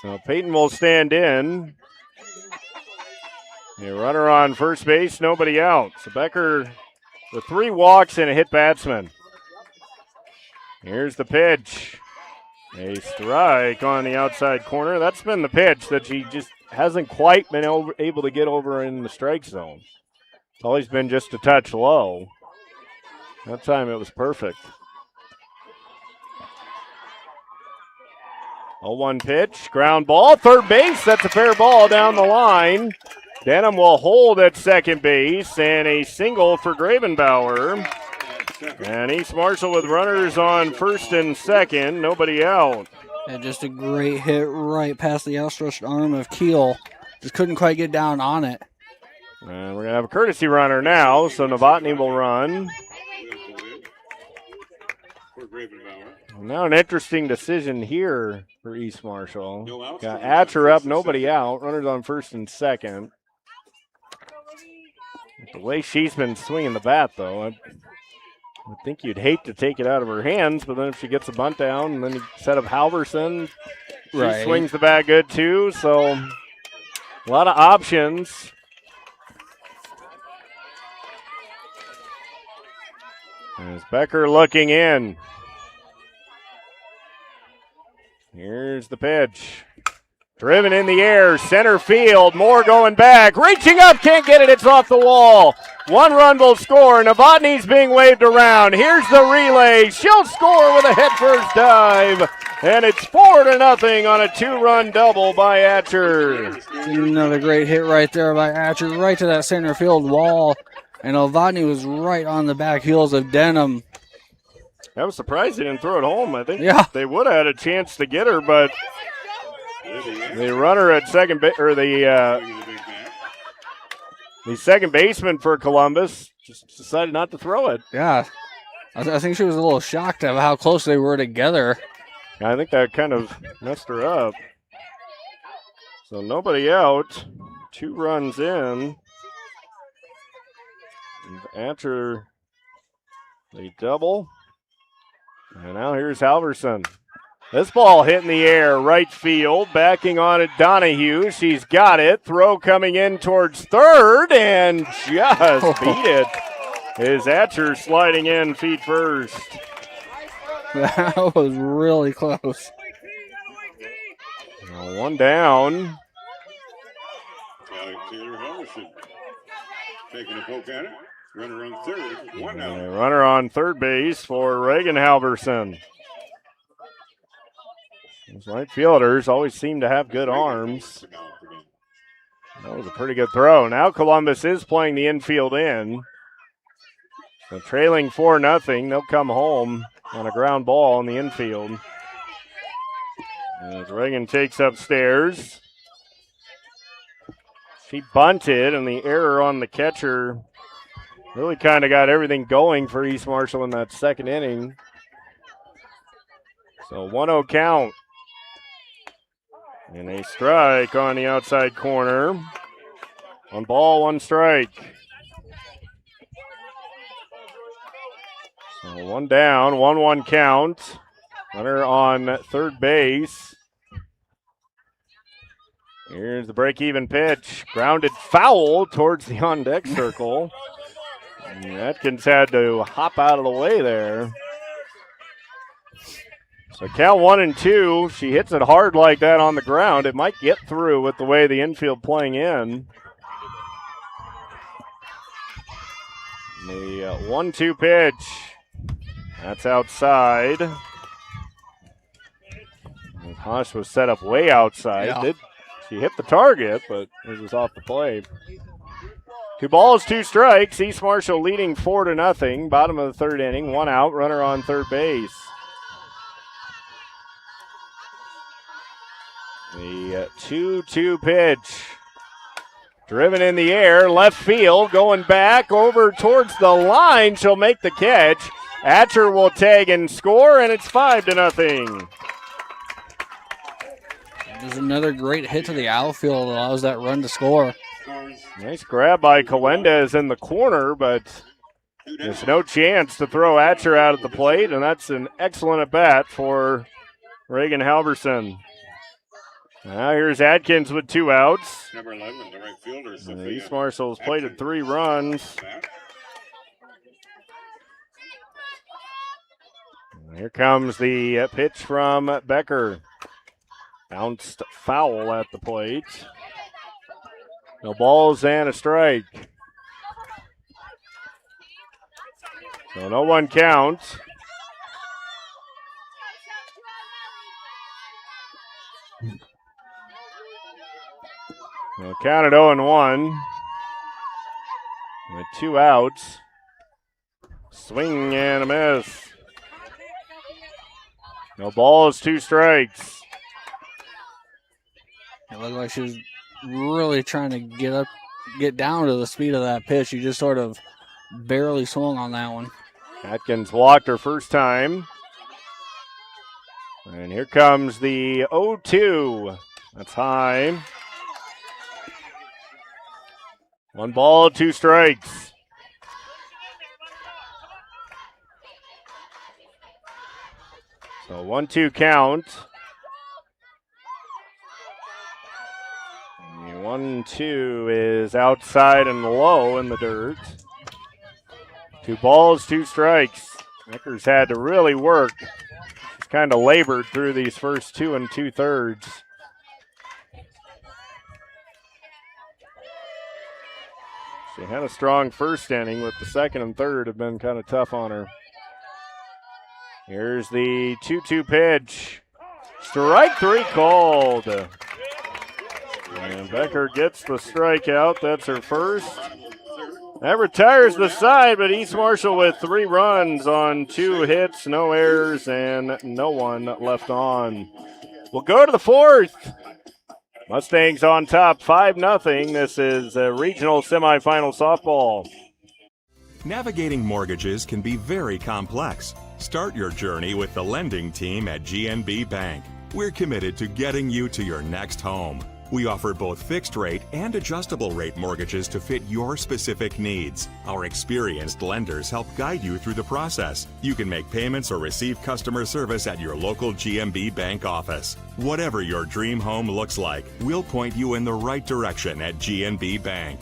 So Peyton will stand in. A runner on first base, nobody out. So Becker with 3 walks and a hit batsman. Here's the pitch. A strike on the outside corner. That's been the pitch that she just hasn't quite been able to get over in the strike zone. It's always been just a touch low. That time it was perfect. 0-1 pitch, ground ball, third base. That's a fair ball down the line. Denham will hold at second base, and a single for Gravenbauer. And East Marshall with runners on first and second, nobody out. And just a great hit right past the outstretched arm of Keel. Just couldn't quite get down on it. And we're going to have a courtesy runner now, so Novotny will run. Now an interesting decision here for East Marshall. Got Atcher up, nobody out. Runners on first and second. The way she's been swinging the bat, though, I think you'd hate to take it out of her hands, but then if she gets a bunt down, and then you set up Halverson, she swings the bat good too, so a lot of options. There's Becker looking in. Here's the pitch. Driven in the air, center field, Moore going back, reaching up, can't get it, it's off the wall. 1 run will score, Novotny's being waved around. Here's the relay, she'll score with a head-first dive, and it's 4-0 on a 2-run double by Atcher. Another great hit right there by Atcher, right to that center field wall, and Novotny was right on the back heels of Denham. I was surprised they didn't throw it home. I think they would have had a chance to get her, but the runner at second base, or the second baseman for Columbus, just decided not to throw it. Yeah, I think she was a little shocked at how close they were together. I think that kind of messed her up. So nobody out. 2 runs in. After the double. And now here's Halverson. This ball hit in the air, right field, backing on it, Donahue. She's got it. Throw coming in towards third, and just beat it. Is Atcher sliding in feet first. That was really close. One down. Taylor Halverson taking a poke at it. Runner on third. 1 out. Runner on third base for Reagan Halverson. Those right fielders always seem to have good arms. That was a pretty good throw. Now Columbus is playing the infield in. So trailing 4-0. They'll come home on a ground ball in the infield. As Reagan takes upstairs. She bunted, and the error on the catcher really kind of got everything going for East Marshall in that second inning. So 1-0 count. And a strike on the outside corner. 1 ball, 1 strike. So 1 down, 1-1 count. Runner on third base. Here's the break-even pitch. Grounded foul towards the on-deck circle. And Atkins had to hop out of the way there. So count 1-2. She hits it hard like that on the ground. It might get through with the way the infield playing in. The 1-2 pitch. That's outside. And Hosh was set up way outside. Yeah. She hit the target, but it was off the plate. 2 balls, 2 strikes. East Marshall leading 4-0. Bottom of the third inning. 1 out. Runner on third base. The 2-2 pitch. Driven in the air. Left field. Going back over towards the line. She'll make the catch. Atcher will tag and score, and it's 5-0. There's another great hit to the outfield that allows that run to score. Nice grab by Calendez in the corner, but there's no chance to throw Atcher out at the plate, and that's an excellent at-bat for Reagan Halverson. Now here's Atkins with 2 outs. Number 11, the right fielder. East Marshall's plated 3 runs. Here comes the pitch from Becker. Bounced foul at the plate. No balls and a strike. So no 1 count. We'll count it 0-1. With 2 outs. Swing and a miss. No balls, 2 strikes. It looked like she was really trying to get down to the speed of that pitch. She just sort of barely swung on that one. Atkins walked her first time. And here comes the 0-2. That's high. 1 ball, 2 strikes. So 1-2 count. 1-2 is outside and low in the dirt. 2 balls, 2 strikes. Vickers had to really work. She's kind of labored through these first 2 2/3. She had a strong first inning, with the second and third have been kind of tough on her. Here's the 2-2 pitch. Strike 3 called. And Becker gets the strikeout. That's her first. That retires the side, but East Marshall with 3 runs on 2 hits, no errors, and no one left on. We'll go to the 4th. Mustangs on top, 5-0. This is a regional semifinal softball. Navigating mortgages can be very complex. Start your journey with the lending team at GNB Bank. We're committed to getting you to your next home. We offer both fixed rate and adjustable rate mortgages to fit your specific needs. Our experienced lenders help guide you through the process. You can make payments or receive customer service at your local GMB Bank office. Whatever your dream home looks like, we'll point you in the right direction at GNB Bank.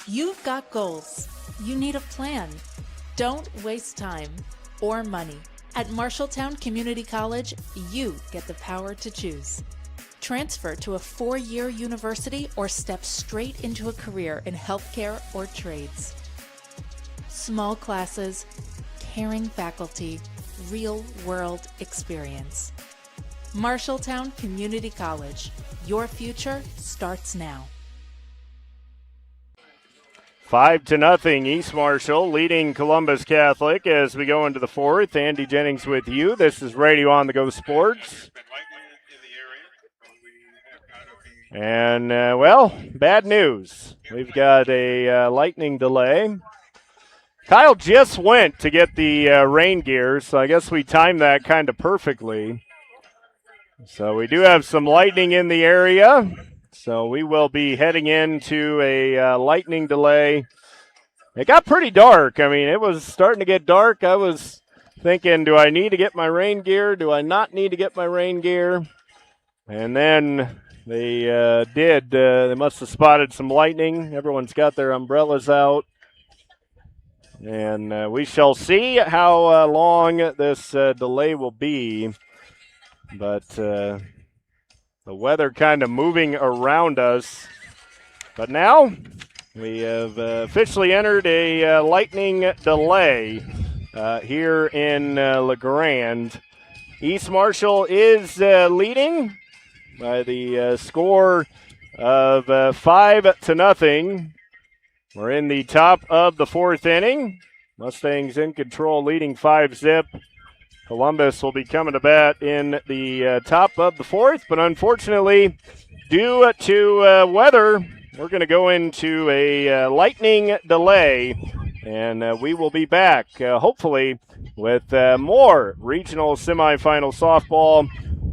You've got goals. You need a plan. Don't waste time or money. At Marshalltown Community College, you get the power to choose. Transfer to a 4-year university or step straight into a career in healthcare or trades. Small classes, caring faculty, real-world experience. Marshalltown Community College. Your future starts now. 5-0, East Marshall leading Columbus Catholic as we go into the fourth. Andy Jennings with you. This is Radio On the Go Sports. And, well, bad news. We've got a lightning delay. Kyle just went to get the rain gear, so I guess we timed that kind of perfectly. So we do have some lightning in the area. So we will be heading into a lightning delay. It got pretty dark. I mean, it was starting to get dark. I was thinking, do I need to get my rain gear? Do I not need to get my rain gear? And then they did. They must have spotted some lightning. Everyone's got their umbrellas out. And we shall see how long this delay will be. But the weather kind of moving around us. But now we have officially entered a lightning delay here in LeGrand. East Marshall is leading by the score of 5-0. We're in the top of the fourth inning. Mustangs in control, leading 5-0. Columbus will be coming to bat in the top of the fourth, but unfortunately, due to weather, we're going to go into a lightning delay, and we will be back, hopefully, with more regional semifinal softball.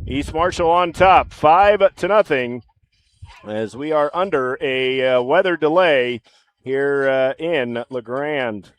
East Marshall on top, 5-0, as we are under a weather delay here in LeGrand.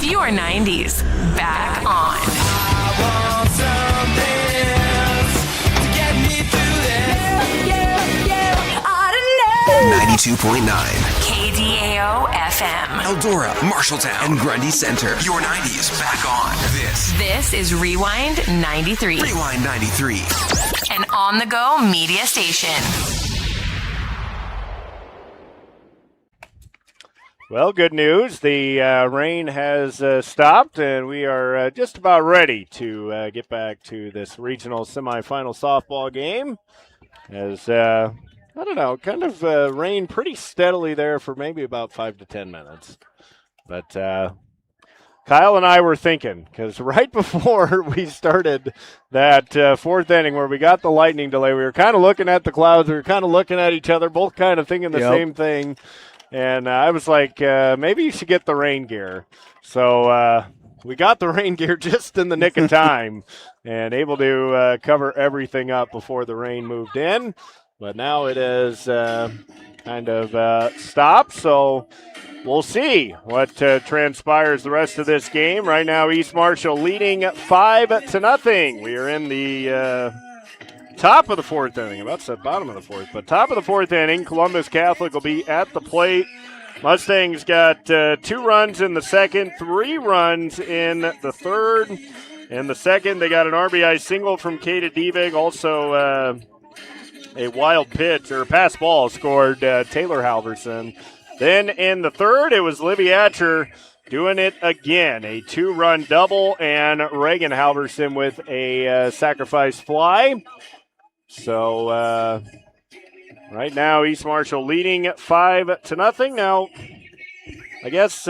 Your 90s back on. I want something else to get me through this. Yeah. I don't know. 92.9. KDAO FM. Eldora, Marshalltown, and Grundy Center. Your 90s back on. This is Rewind 93. Rewind 93. An on-the-go media station. Well, good news. The rain has stopped, and we are just about ready to get back to this regional semifinal softball game. As, I don't know, kind of rained pretty steadily there for maybe about 5 to 10 minutes. But Kyle and I were thinking, because right before we started that fourth inning where we got the lightning delay, we were kind of looking at the clouds. We were kind of looking at each other, both kind of thinking the same thing. And I was like, maybe you should get the rain gear. So we got the rain gear just in the nick of time and able to cover everything up before the rain moved in. But now it has kind of stopped. So we'll see what transpires the rest of this game. Right now, East Marshall leading 5-0. We are in the top of the fourth inning. About to say bottom of the fourth, but top of the fourth inning. Columbus Catholic will be at the plate. Mustangs got 2 runs in the second, 3 runs in the third. In the second, they got an RBI single from Kata Devig. Also a wild pitch or pass ball scored Taylor Halverson. Then in the third, it was Livy Atcher doing it again. A 2-run double and Reagan Halverson with a sacrifice fly. So right now, East Marshall leading 5-0. Now, I guess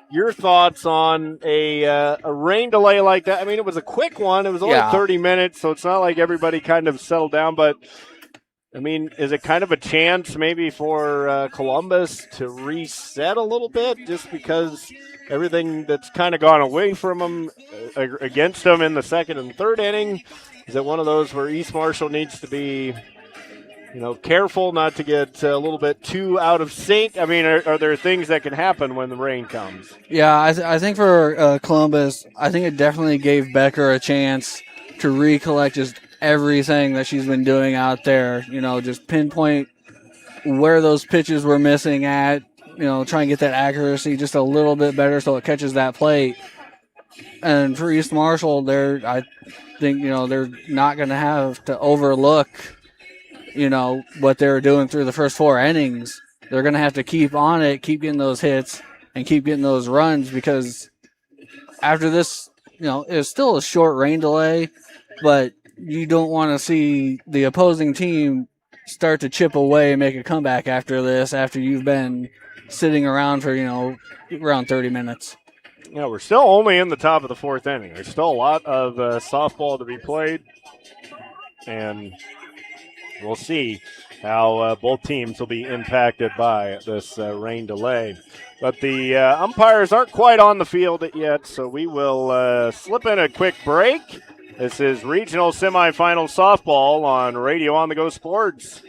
your thoughts on a rain delay like that. I mean, it was a quick one. It was only 30 minutes, so it's not like everybody kind of settled down. But, I mean, is it kind of a chance maybe for Columbus to reset a little bit just because everything that's kind of gone away from them against them in the second and third inning? Is it one of those where East Marshall needs to be, careful not to get a little bit too out of sync? I mean, are there things that can happen when the rain comes? Yeah, I think for Columbus, I think it definitely gave Becker a chance to recollect just everything that she's been doing out there. Just pinpoint where those pitches were missing at, try and get that accuracy just a little bit better so it catches that plate. And for East Marshall, I think, they're not going to have to overlook, what they were doing through the first 4 innings. They're going to have to keep on it, keep getting those hits, and keep getting those runs because after this, it's still a short rain delay, but you don't want to see the opposing team start to chip away and make a comeback after this, after you've been sitting around for, around 30 minutes. We're still only in the top of the fourth inning. There's still a lot of softball to be played, and we'll see how both teams will be impacted by this rain delay. But the umpires aren't quite on the field yet, so we will slip in a quick break. This is Regional Semifinal Softball on Radio On The Go Sports.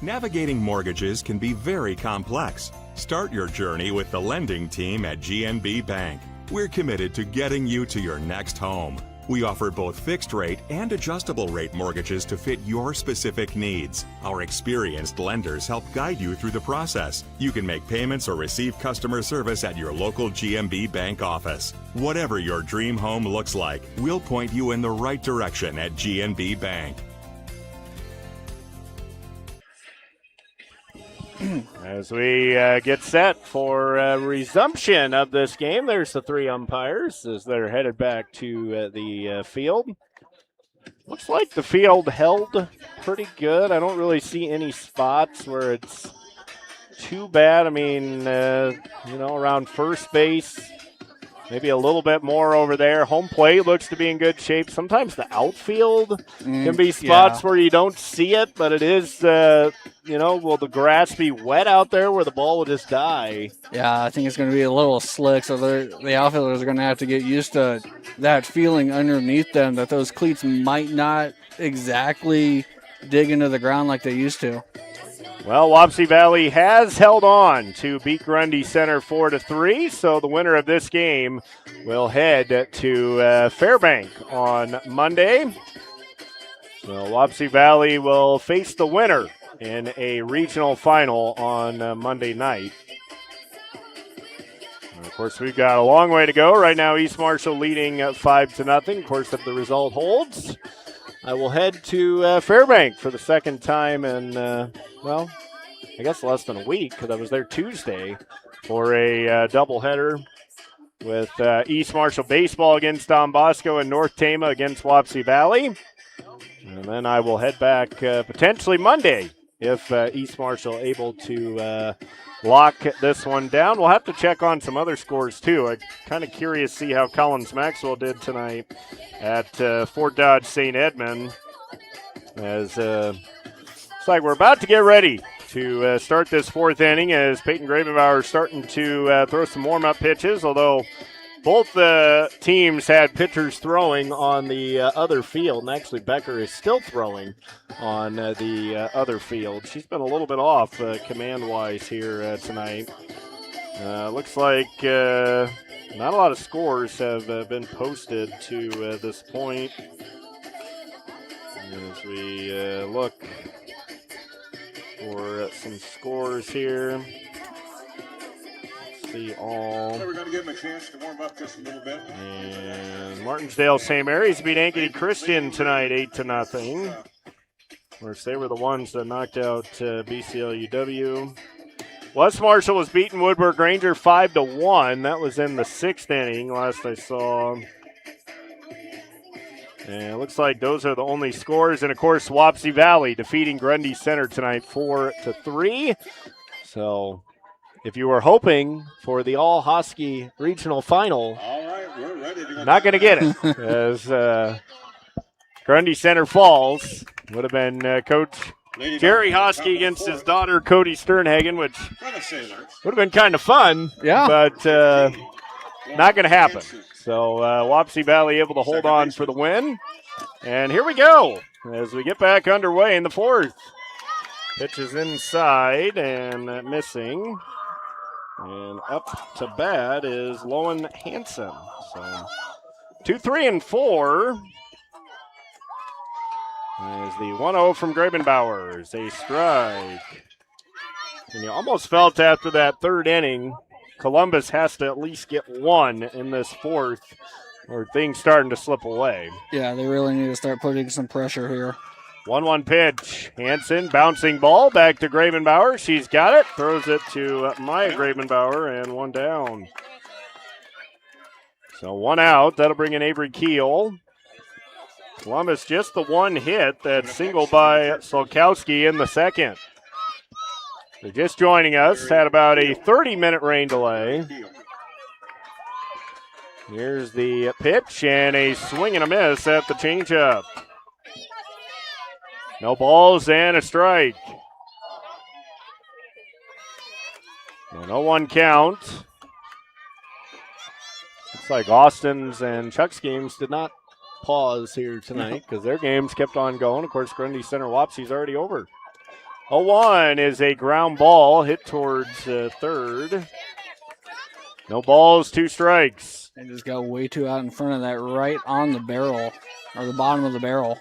Navigating mortgages can be very complex. Start your journey with the lending team at GNB Bank. We're committed to getting you to your next home. We offer both fixed rate and adjustable rate mortgages to fit your specific needs. Our experienced lenders help guide you through the process. You can make payments or receive customer service at your local GNB Bank office. Whatever your dream home looks like, we'll point you in the right direction at GNB Bank. As we get set for resumption of this game, there's the 3 umpires as they're headed back to the field. Looks like the field held pretty good. I don't really see any spots where it's too bad. I mean, around first base, maybe a little bit more over there. Home plate looks to be in good shape. Sometimes the outfield can be spots where you don't see it, but it is, will the grass be wet out there where the ball will just die? Yeah, I think it's going to be a little slick, so the outfielders are going to have to get used to that feeling underneath them, that those cleats might not exactly dig into the ground like they used to. Well, Wapsie Valley has held on to beat Grundy Center 4-3, so the winner of this game will head to Fairbank on Monday. So Wapsie Valley will face the winner in a regional final on Monday night. And of course, we've got a long way to go. Right now, East Marshall leading 5-0. Of course, if the result holds, I will head to Fairbank for the second time in, well, I guess less than a week, because I was there Tuesday for a doubleheader with East Marshall baseball against Don Bosco and North Tama against Wapsie Valley. And then I will head back potentially Monday if East Marshall able to lock this one down. We'll have to check on some other scores, too. I'm kind of curious to see how Collins Maxwell did tonight at Fort Dodge St. Edmund. As it's like we're about to get ready to start this fourth inning as Peyton Gravenbauer is starting to throw some warm-up pitches, although both teams had pitchers throwing on the other field, and actually Becker is still throwing on the other field. She's been a little bit off command-wise here tonight. Looks like not a lot of scores have been posted to this point. As we look for some scores here. See all. So we're going to give them a chance to warm up just a little bit. And Martinsdale St. Mary's beat Ankeny Christian tonight 8-0. Of course, they were the ones that knocked out BCLUW. West Marshall was beating Woodburg Ranger 5-1. That was in the 6th inning, last I saw. And it looks like those are the only scores. And, of course, Wapsie Valley defeating Grundy Center tonight 4-3. So if you were hoping for the all-Husky regional final, all right, we're ready to go. not going to get it. As Grundy Center falls. Would have been Coach Jerry Hosky against his daughter Cody Sternhagen, which would have been kind of fun. Yeah. But not going to happen. So Wapsie Valley able to hold on for the win. And here we go as we get back underway in the fourth. Pitch is inside and missing. And up to bat is Lowen Hansen. So 2, 3, and 4. As the 1-0 from Gravenbauer is a strike. And you almost felt after that third inning, Columbus has to at least get one in this fourth, or things starting to slip away. Yeah, they really need to start putting some pressure here. 1-1 pitch. Hansen bouncing ball back to Gravenbauer. She's got it. Throws it to Maya Gravenbauer, and one down. So one out. That'll bring in Avery Keel. Columbus just the one hit, that single by Solkowski in the second. They're just joining us. Had about a 30-minute rain delay. Here's the pitch and a swing and a miss at the changeup. No balls and a strike. And 0-1 count. Looks like Austin's and Chuck's games did not pause here tonight because their games kept on going. Of course, Grundy Center Wapsie's already over. 0-1 is a ground ball hit towards third. No balls, 2 strikes. They just got way too out in front of that, right on the barrel, or the bottom of the barrel.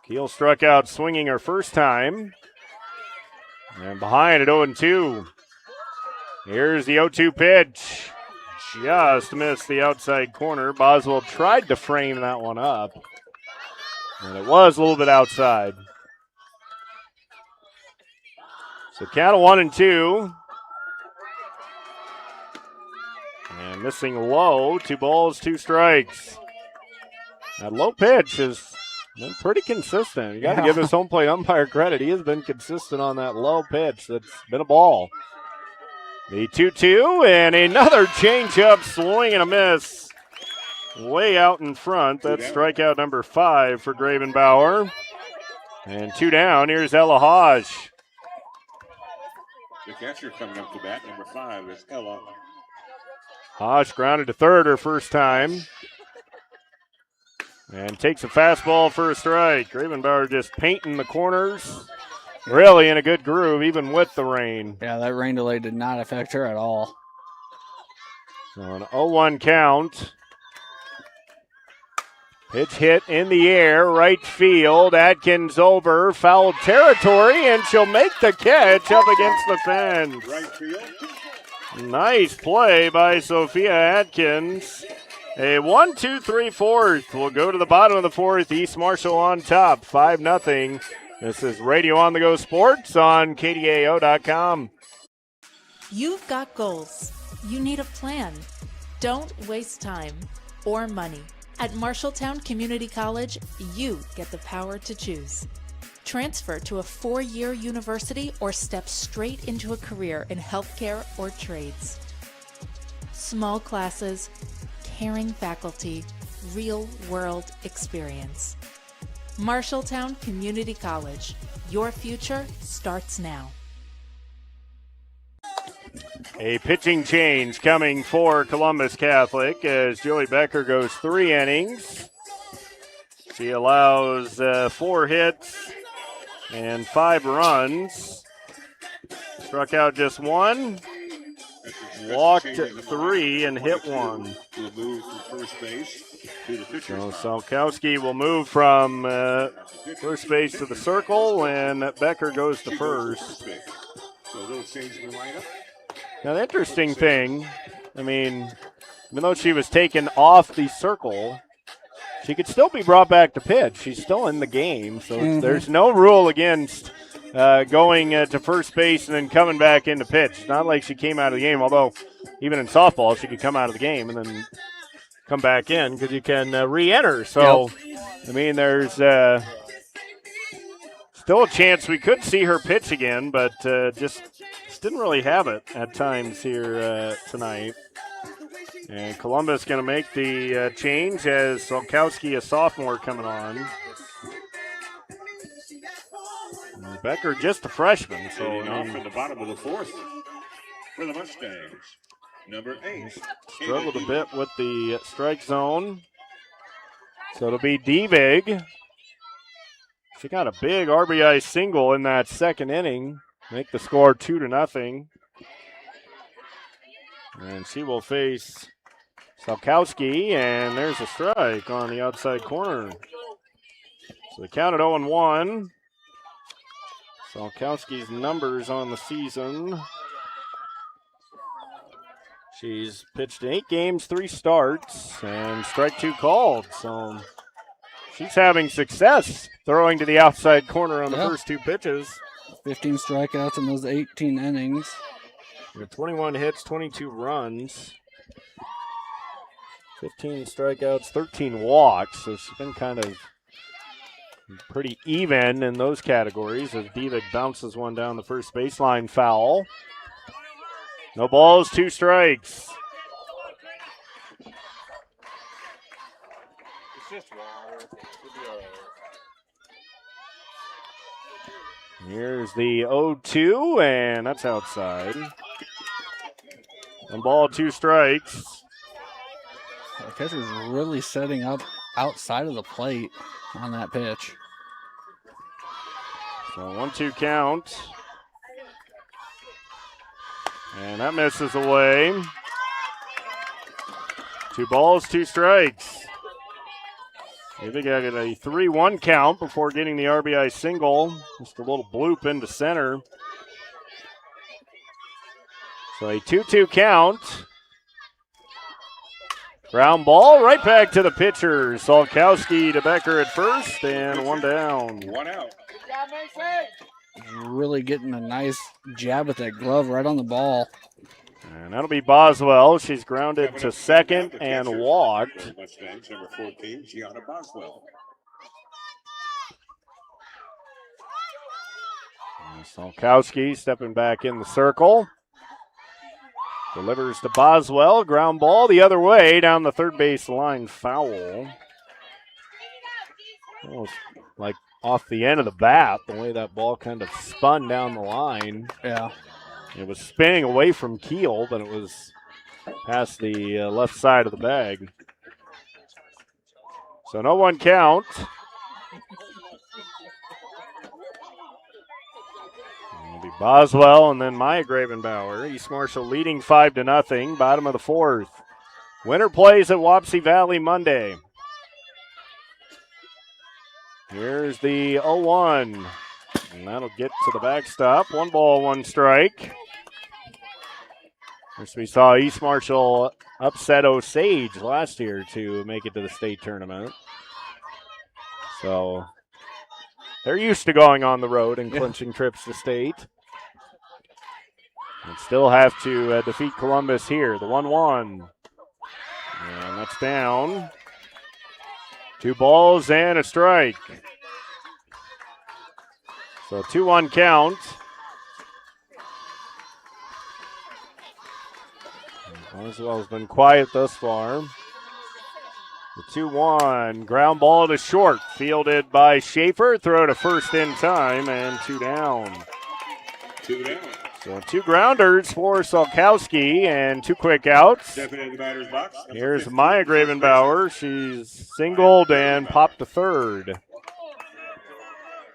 Keel struck out swinging her first time. And behind at 0-2. Here's the 0-2 pitch. Just missed the outside corner. Boswell tried to frame that one up. And it was a little bit outside. So count of 1-2. And missing low. 2 balls, 2 strikes. That low pitch has been pretty consistent. You got to give this home plate umpire credit. He has been consistent on that low pitch. That's been a ball. The 2-2 and another changeup, swing and a miss. Way out in front. That's strikeout number 5 for Gravenbauer. And 2 down. Here's Ella Hodge. The catcher coming up to bat, number 5 is Ella. Hodge grounded to third her first time. And takes a fastball for a strike. Gravenbauer just painting the corners. really in a good groove, even with the rain. Yeah, that rain delay did not affect her at all. So an 0-1 count. Pitch hit in the air, right field. Atkins over, foul territory, and she'll make the catch up against the fence. Right field. Nice play by Sophia Atkins. A 1-2-3 fourth. We'll go to the bottom of the fourth. East Marshall on top, 5-0. This is Radio on the Go Sports on KDAO.com. You've got goals. You need a plan. Don't waste time or money. At Marshalltown Community College, you get the power to choose. Transfer to a 4-year university or step straight into a career in healthcare or trades. Small classes, caring faculty, real-world experience. Marshalltown Community College. Your future starts now. A pitching change coming for Columbus Catholic as Joey Becker goes 3 innings. She allows 4 hits and 5 runs. Struck out just 1, walked 3, and hit 1. Will move from first base to the pitcher's So box. Salkowski will move from first base to the circle, and Becker goes to first. So they'll change the lineup. Now, the interesting thing, I mean, even though she was taken off the circle, she could still be brought back to pitch. She's still in the game, so there's no rule against going to first base and then coming back into pitch. It's not like she came out of the game, although even in softball, she could come out of the game and then come back in because you can re-enter. So, I mean, there's still a chance we could see her pitch again, but just didn't really have it at times here tonight. And Columbus going to make the change as Salkowski, a sophomore, coming on. And Becker just a freshman, so Leading off in the bottom of the fourth for the Mustangs. Number 8. Struggled a bit with the strike zone. So it'll be Devig. She got a big RBI single in that second inning. Make the score 2-0. And she will face Salkowski, and there's a strike on the outside corner. So they count at 0-1. Salkowski's numbers on the season. She's pitched 8 games, 3 starts, and strike 2 called. So she's having success throwing to the outside corner on the first 2 pitches. 15 strikeouts in those 18 innings. 21 hits, 22 runs. 15 strikeouts, 13 walks. So she's been kind of pretty even in those categories as Devig bounces one down the first baseline foul. No balls, 2 strikes. It's just water. It'll be all right. Here's the 0-2, and that's outside. 1 ball, 2 strikes. The catcher's really setting up outside of the plate on that pitch. So 1-2 count. And that misses away. 2 balls, 2 strikes. They got a 3-1 count before getting the RBI single. Just a little bloop into center. So a 2-2 count. Ground ball right back to the pitcher. Salkowski to Becker at first, and 1 down. 1 out. Really getting a nice jab with that glove right on the ball. And that'll be Boswell. She's grounded to second and walked. Mustangs, number 14, Gianna Boswell. And Salkowski stepping back in the circle. Delivers to Boswell. Ground ball the other way down the third base line. Foul. Almost like off the end of the bat, the way that ball kind of spun down the line. Yeah. It was spinning away from Keel, but it was past the left side of the bag. So no 1 count. Boswell and then Maya Gravenbauer. East Marshall leading 5-0, bottom of the fourth. Winner plays at Wapsie Valley Monday. Here's the 0-1. And that'll get to the backstop. 1 ball, 1 strike. First we saw East Marshall upset Osage last year to make it to the state tournament. So they're used to going on the road and clinching trips to state. And still have to defeat Columbus here. The 1-1. And that's down. 2 balls and a strike. So 2-1 count. Boswell's been quiet thus far. The 2-1. Ground ball to short. Fielded by Schaefer. Throw to first in time and 2 down. 2 down. So 2 grounders for Solkowski and 2 quick outs. Stepping in the batter's box. Here's Maya Gravenbauer. She's singled and popped to third.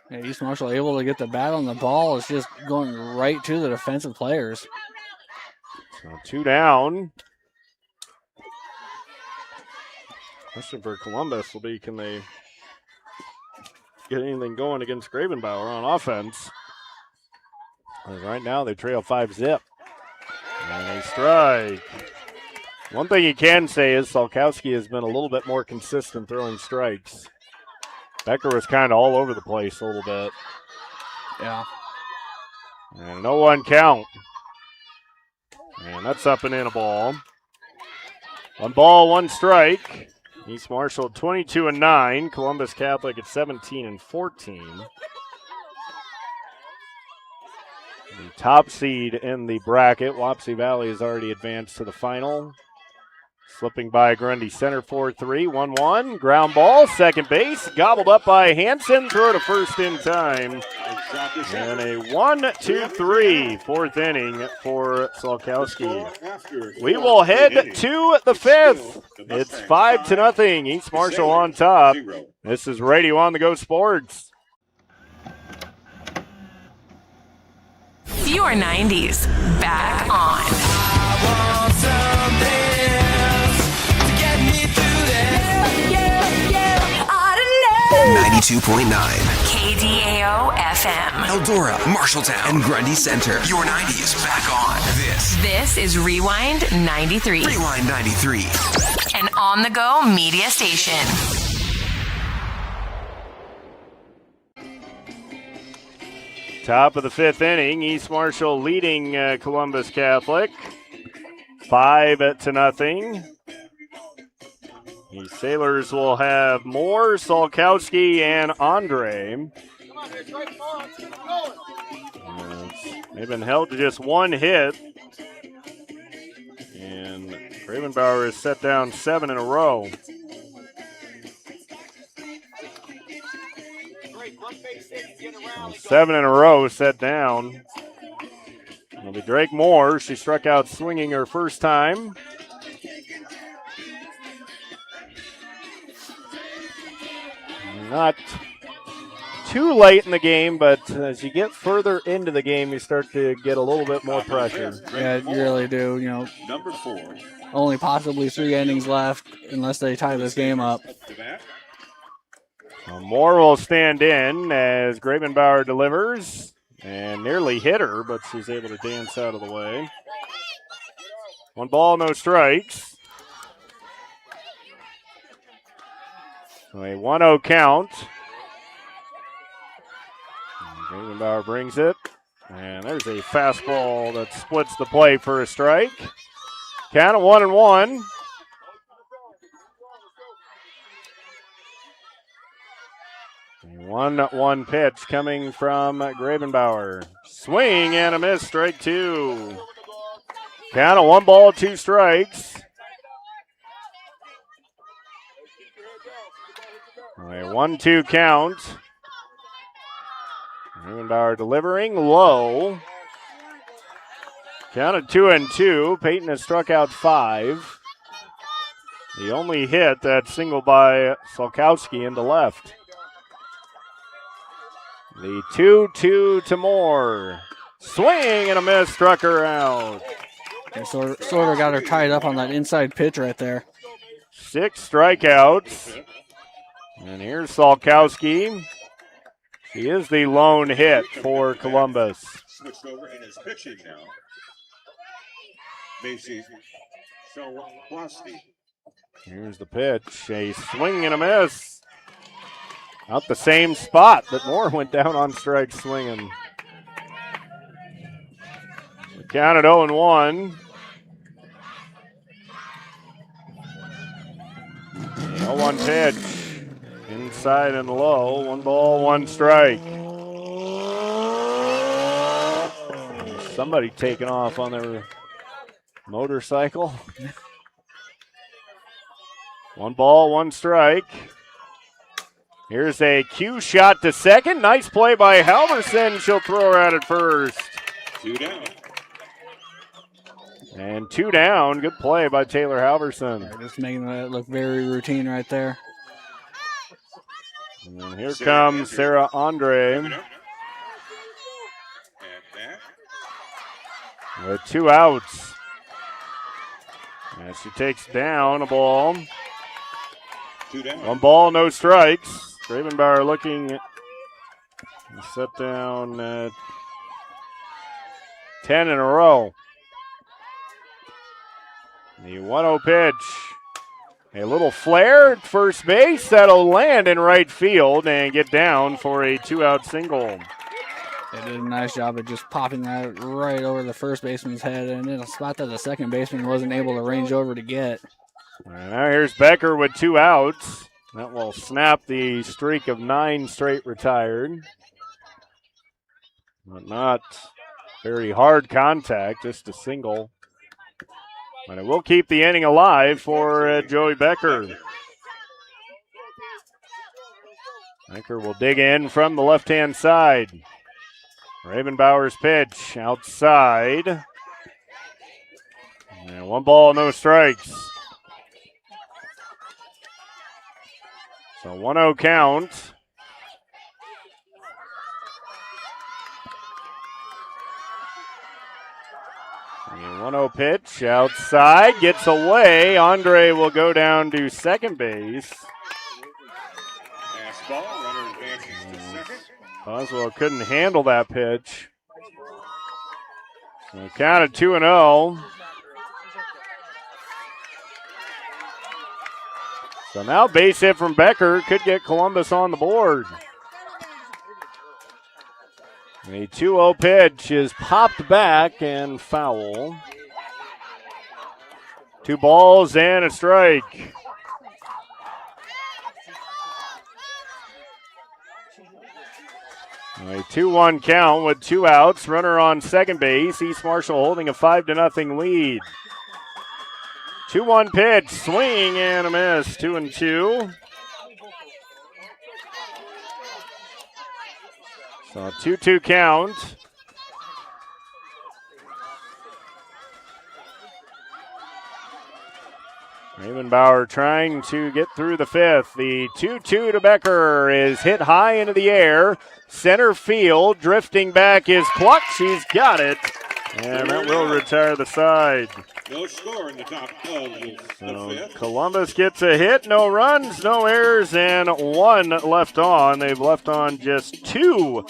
Yeah, East Marshall able to get the bat on the ball. It's just going right to the defensive players. So 2 down. Question for Columbus will be, can they get anything going against Gravenbauer on offense? Because right now they trail 5-0. And a strike. One thing you can say is Solkowski has been a little bit more consistent throwing strikes. Becker was kind of all over the place a little bit. Yeah. And 0-1 count. And that's up and in a ball. 1 ball, 1 strike. East Marshall 22-9. Columbus Catholic at 17-14. The top seed in the bracket, Wapsie Valley, has already advanced to the final. Slipping by Grundy Center 4-3. 1-1. Ground ball, second base. Gobbled up by Hanson. Throw to first in time. And a 1-2-3 fourth inning for Solkowski. We will head to the 5th. It's 5-0. East Marshall on top. This is Radio on the Go Sports. Your 90s back on. I want something else to get me through this. Yeah, I don't know. 92.9. KDAO FM. Eldora, Marshalltown, and Grundy Center. Your 90s back on. This is Rewind 93. Rewind 93. An on-the-go media station. Top of the 5th inning, East Marshall leading Columbus Catholic 5-0. The Sailors will have Moore, Solkowski, and Andre. They've been held to just 1 hit. And Gravenbauer has set down 7 in a row. Seven in a row set down. It'll be Drake Moore. She struck out swinging her first time. Not too late in the game, but as you get further into the game, you start to get a little bit more pressure. Yeah, you really do. You know, Number 4. only possibly 3 innings left unless they tie this game up. Moore will stand in as Gravenbauer delivers and nearly hit her, but she's able to dance out of the way. 1 ball, no strikes. So a 1-0 count. Gravenbauer brings it, and there's a fastball that splits the play for a strike. Count of 1-1. A 1-1 pitch coming from Gravenbauer. Swing and a miss, strike 2. Count of 1 ball, 2 strikes. A 1-2 count. Gravenbauer delivering low. Count of 2-2. Peyton has struck out 5. The only hit, that single by Solkowski into left. The 2-2 to Moore. Swing and a miss, struck her out. They sort of got her tied up on that inside pitch right there. 6 strikeouts. And here's Salkowski. He is the lone hit for Columbus. Switched over and is pitching now. Macy Wapsie. Here's the pitch. A swing and a miss. Out the same spot, but Moore went down on strike swinging. Count at 0-1. 0-1 pitch. Inside and low. 1 ball, 1 strike. Somebody taking off on their motorcycle. 1 ball, 1 strike. Here's a cue shot to second. Nice play by Halverson. She'll throw her out at first. 2 down. And 2 down. Good play by Taylor Halverson. Just making that look very routine right there. And here comes Sarah Andre with 2 outs. And she takes down a ball. 2 down. 1 ball, no strikes. Ravenbauer looking to set down 10 in a row. The 1-0 pitch. A little flare at first base. That'll land in right field and get down for a 2-out single. They did a nice job of just popping that right over the first baseman's head and in a spot that the second baseman wasn't able to range over to get. And now here's Becker with 2 outs. That will snap the streak of 9 straight retired. But not very hard contact, just a single. But it will keep the inning alive for Joey Becker. Becker will dig in from the left-hand side. Ravenbauer's pitch outside. And 1 ball, no strikes. So 1-0 count. And 1-0 pitch outside, gets away. Andre will go down to second base. Fastball, runner advances to second. Boswell couldn't handle that pitch. So counted 2-0. So now base hit from Becker could get Columbus on the board. A 2-0 pitch is popped back and foul. 2 balls and a strike. A 2-1 count with 2 outs. Runner on second base. East Marshall holding a 5-0 lead. 2-1 pitch, swing and a miss. 2-2. So 2-2 count. Ravenbauer trying to get through the 5th. The 2-2 to Becker is hit high into the air. Center field, drifting back is Pluck. She's got it. And that will retire the side. No score in the top of the 5th. Columbus gets a hit, no runs, no errors, and 1 left on. They've left on just 2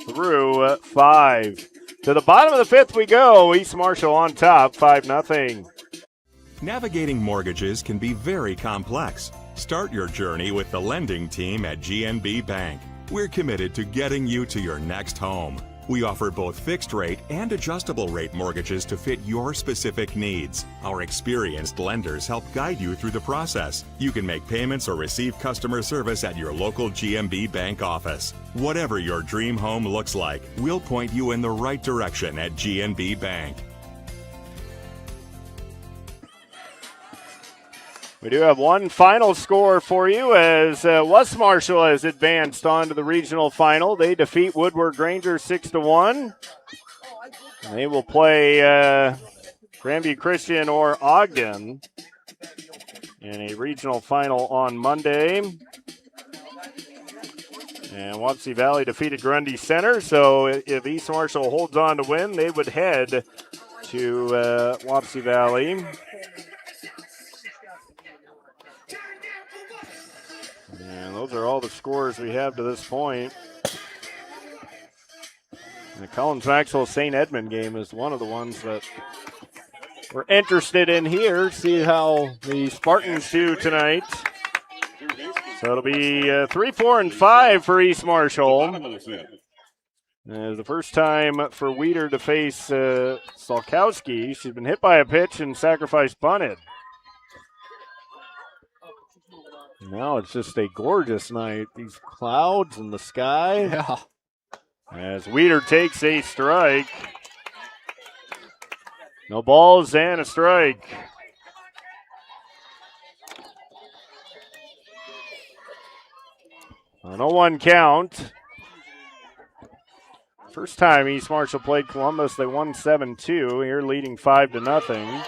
through 5. To the bottom of the 5th we go. East Marshall on top, 5-0. Navigating mortgages can be very complex. Start your journey with the lending team at GNB Bank. We're committed to getting you to your next home. We offer both fixed rate and adjustable rate mortgages to fit your specific needs. Our experienced lenders help guide you through the process. You can make payments or receive customer service at your local GMB Bank office. Whatever your dream home looks like, we'll point you in the right direction at GNB Bank. We do have one final score for you as West Marshall has advanced on to the regional final. They defeat Woodward Granger 6-1. They will play Grandview Christian or Ogden in a regional final on Monday. And Wapsie Valley defeated Grundy Center, so if East Marshall holds on to win, they would head to Wapsie Valley. And those are all the scores we have to this point. The Collins-Maxwell-St. Edmund game is one of the ones that we're interested in here. See how the Spartans do tonight. So it'll be 3, 4, and 5 for East Marshall. The first time for Weeder to face Salkowski. She's been hit by a pitch and sacrifice bunted. Now it's just a gorgeous night. These clouds and the sky. Yeah. As Weeder takes a strike. No balls and a strike. On a 1 count. First time East Marshall played Columbus, they won 7-2. Here leading 5-0.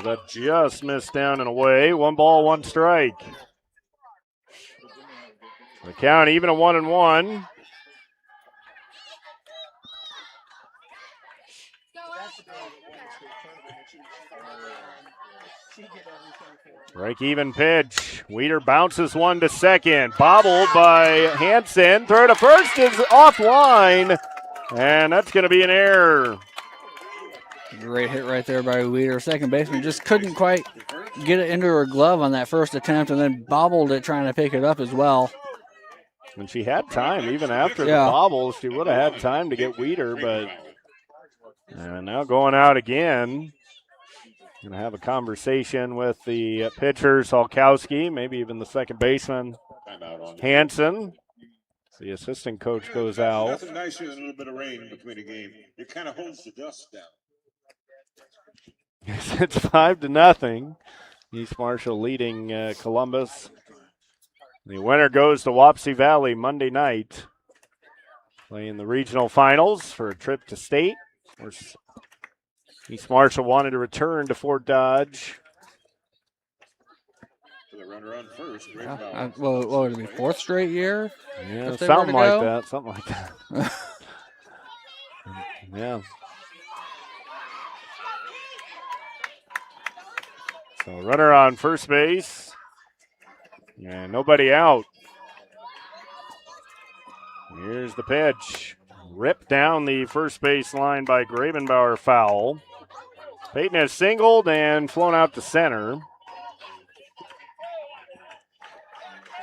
That just missed down and away. 1 ball, 1 strike. The count even at 1-1. Break even pitch. Weeder bounces one to second. Bobbled by Hansen. Throw to first is offline. And that's going to be an error. Great hit right there by Weeder. Second baseman just couldn't quite get it into her glove on that first attempt and then bobbled it trying to pick it up as well. And she had time. Even after the bobble, she would have had time to get Weeder. But now going out again. Going to have a conversation with the pitcher, Salkowski, maybe even the second baseman, Hansen. The assistant coach goes out. Nothing nicer than a little bit of rain in between a game. It kind of holds the dust down. It's 5-0. East Marshall leading Columbus. The winner goes to Wapsie Valley Monday night, playing the regional finals for a trip to state. Of course, East Marshall wanted to return to Fort Dodge. For the runner on first, what would it be, 4th straight year? Yeah, something like that. Something like that. Yeah. So runner on first base. And nobody out. Here's the pitch. Ripped down the first base line by Gravenbauer, foul. Peyton has singled and flown out to center.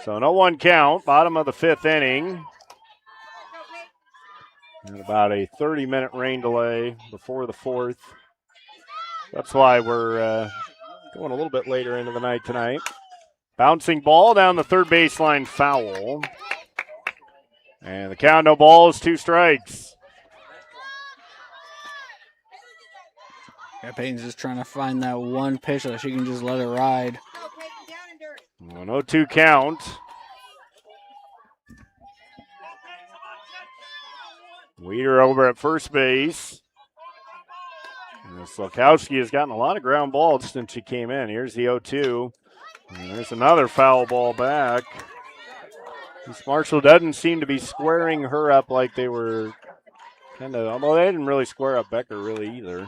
So no 1 count, bottom of the 5th inning. And about a 30-minute rain delay before the 4th. That's why we're going a little bit later into the night tonight. Bouncing ball down the third baseline, foul. And the count, no balls, 2 strikes. Yeah, Peyton's just trying to find that one pitch that she can just let it ride. 1-0-2 count. Weeder over at first base. And Slokowski has gotten a lot of ground balls since she came in. Here's the 0-2. And there's another foul ball back. East Marshall doesn't seem to be squaring her up like they were kind of, although they didn't really square up Becker really either.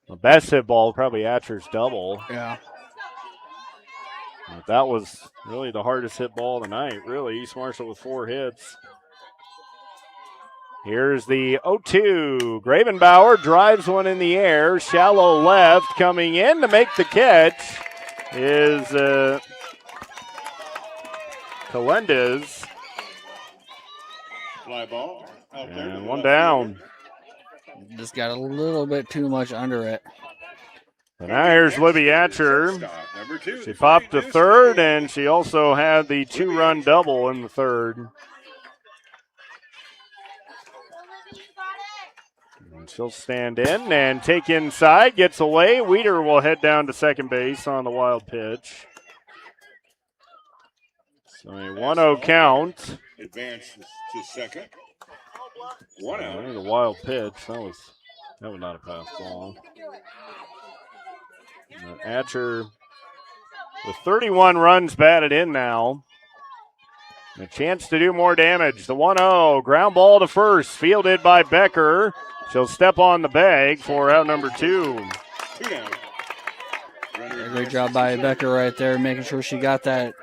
The best hit ball, probably Atcher's double. Yeah. But that was really the hardest hit ball of the night, really. East Marshall with 4 hits. Here's the 0-2. Gravenbauer drives one in the air. Shallow left. Coming in to make the catch is Calendez. Fly ball. And 1 down. Just got a little bit too much under it. And now here's Libby Atcher. She popped to third, and she also had the 2-run double in the third. And she'll stand in and take inside, gets away. Weeder will head down to second base on the wild pitch. So a 1-0 count. Advances to second. 1 out. The wild pitch. That was not a pass ball. Atcher with 31 runs batted in now. A chance to do more damage. The 1-0. Ground ball to first. Fielded by Becker. She'll step on the bag for out number 2. Great job by Becker right there, making sure she got that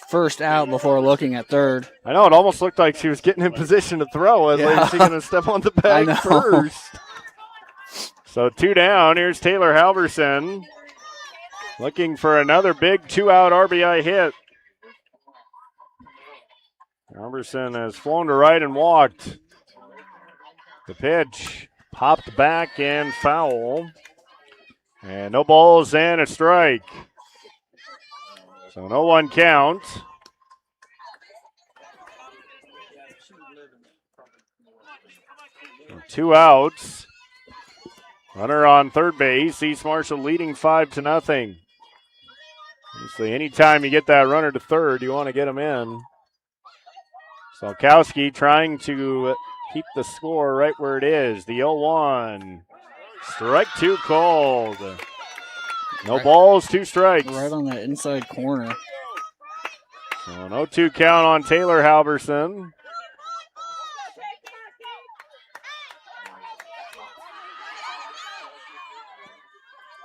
first out before looking at third. I know, it almost looked like she was getting in position to throw. I was like, is she going to step on the bag first? So 2 down. Here's Taylor Halverson looking for another big 2-out RBI hit. Halverson has flown to right and walked. The pitch popped back and foul. And no balls and a strike. So no 1 count. So 2 outs. Runner on third base. East Marshall leading 5-0. Obviously, anytime you get that runner to third, you want to get him in. Salkowski trying to keep the score right where it is. The 0-1. Strike 2 called. No balls, 2 strikes. Right on that inside corner. So an 0-2 count on Taylor Halverson.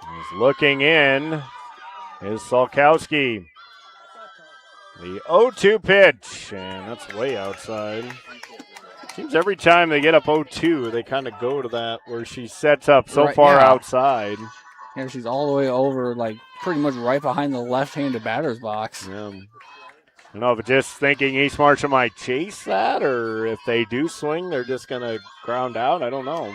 He's looking in is Salkowski. The 0-2 pitch, and that's way outside. Seems every time they get up 0-2, they kind of go to that where she sets up so far outside. Yeah, she's all the way over, like pretty much right behind the left-handed batter's box. Yeah. I don't know if it's just thinking East Marshall might chase that, or if they do swing, they're just going to ground out. I don't know.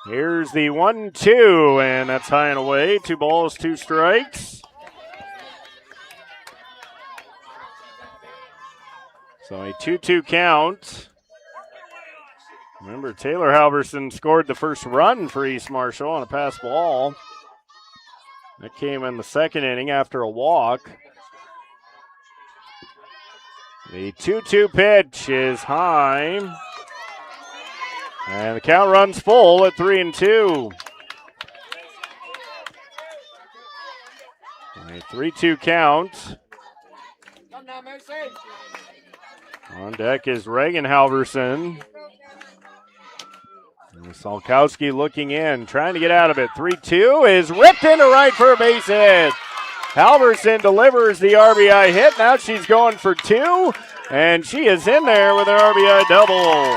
Here's the 1-2, and that's high and away. 2 balls, 2 strikes. So a 2-2 count. Remember, Taylor Halverson scored the first run for East Marshall on a pass ball. That came in the second inning after a walk. The 2-2 pitch is high. And the count runs full at 3-2. A 3-2 count. On deck is Reagan Halverson. And Salkowski looking in, trying to get out of it. 3-2 is ripped into right for a base hit. Halverson delivers the RBI hit. Now she's going for 2, and she is in there with an RBI double.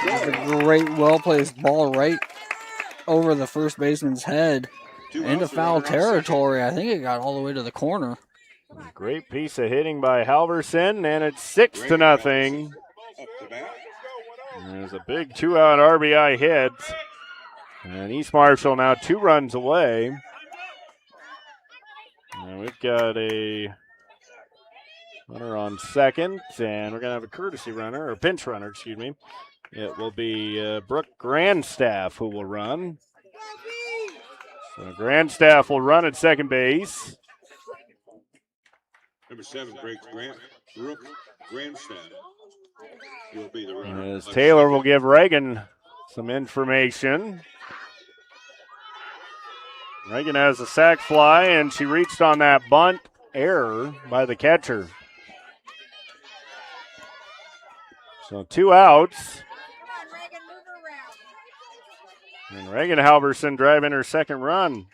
Just a great, well-placed ball right over the first baseman's head into foul territory. I think it got all the way to the corner. A great piece of hitting by Halverson, and it's 6-0. There's a big 2-out RBI hit. And East Marshall now 2 runs away. And we've got a runner on second, and we're going to have a courtesy runner, or pinch runner, excuse me. It will be Brooke Grandstaff who will run. So Grandstaff will run at second base. Number 7 breaks Brooke Grandstaff. Will be the runner. As Taylor will give Reagan some information. Reagan has a sac fly, and she reached on that bunt error by the catcher. So 2 outs. And Reagan Halverson driving her second run.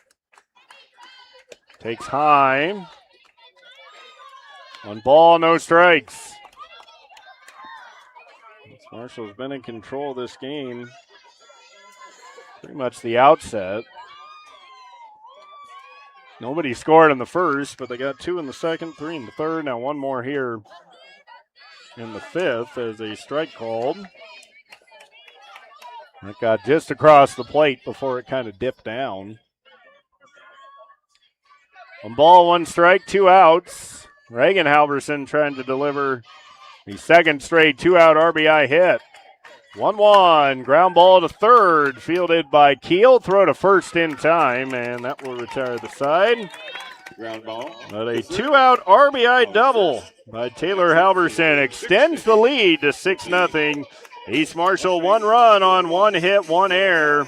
Takes high. 1 ball, no strikes. Marshall's been in control of this game pretty much the outset. Nobody scored in the first, but they got 2 in the second, 3 in the third. Now 1 more here in the fifth as a strike called. That got just across the plate before it kind of dipped down. 1 ball, 1 strike, 2 outs. Reagan Halverson trying to deliver the second straight 2-out RBI hit. 1-1, ground ball to third, fielded by Keel. Throw to first in time, and that will retire the side. Ground ball. But a 2-out RBI double by Taylor Halverson extends the lead to 6-0. East Marshall 1 run on 1 hit, 1 error,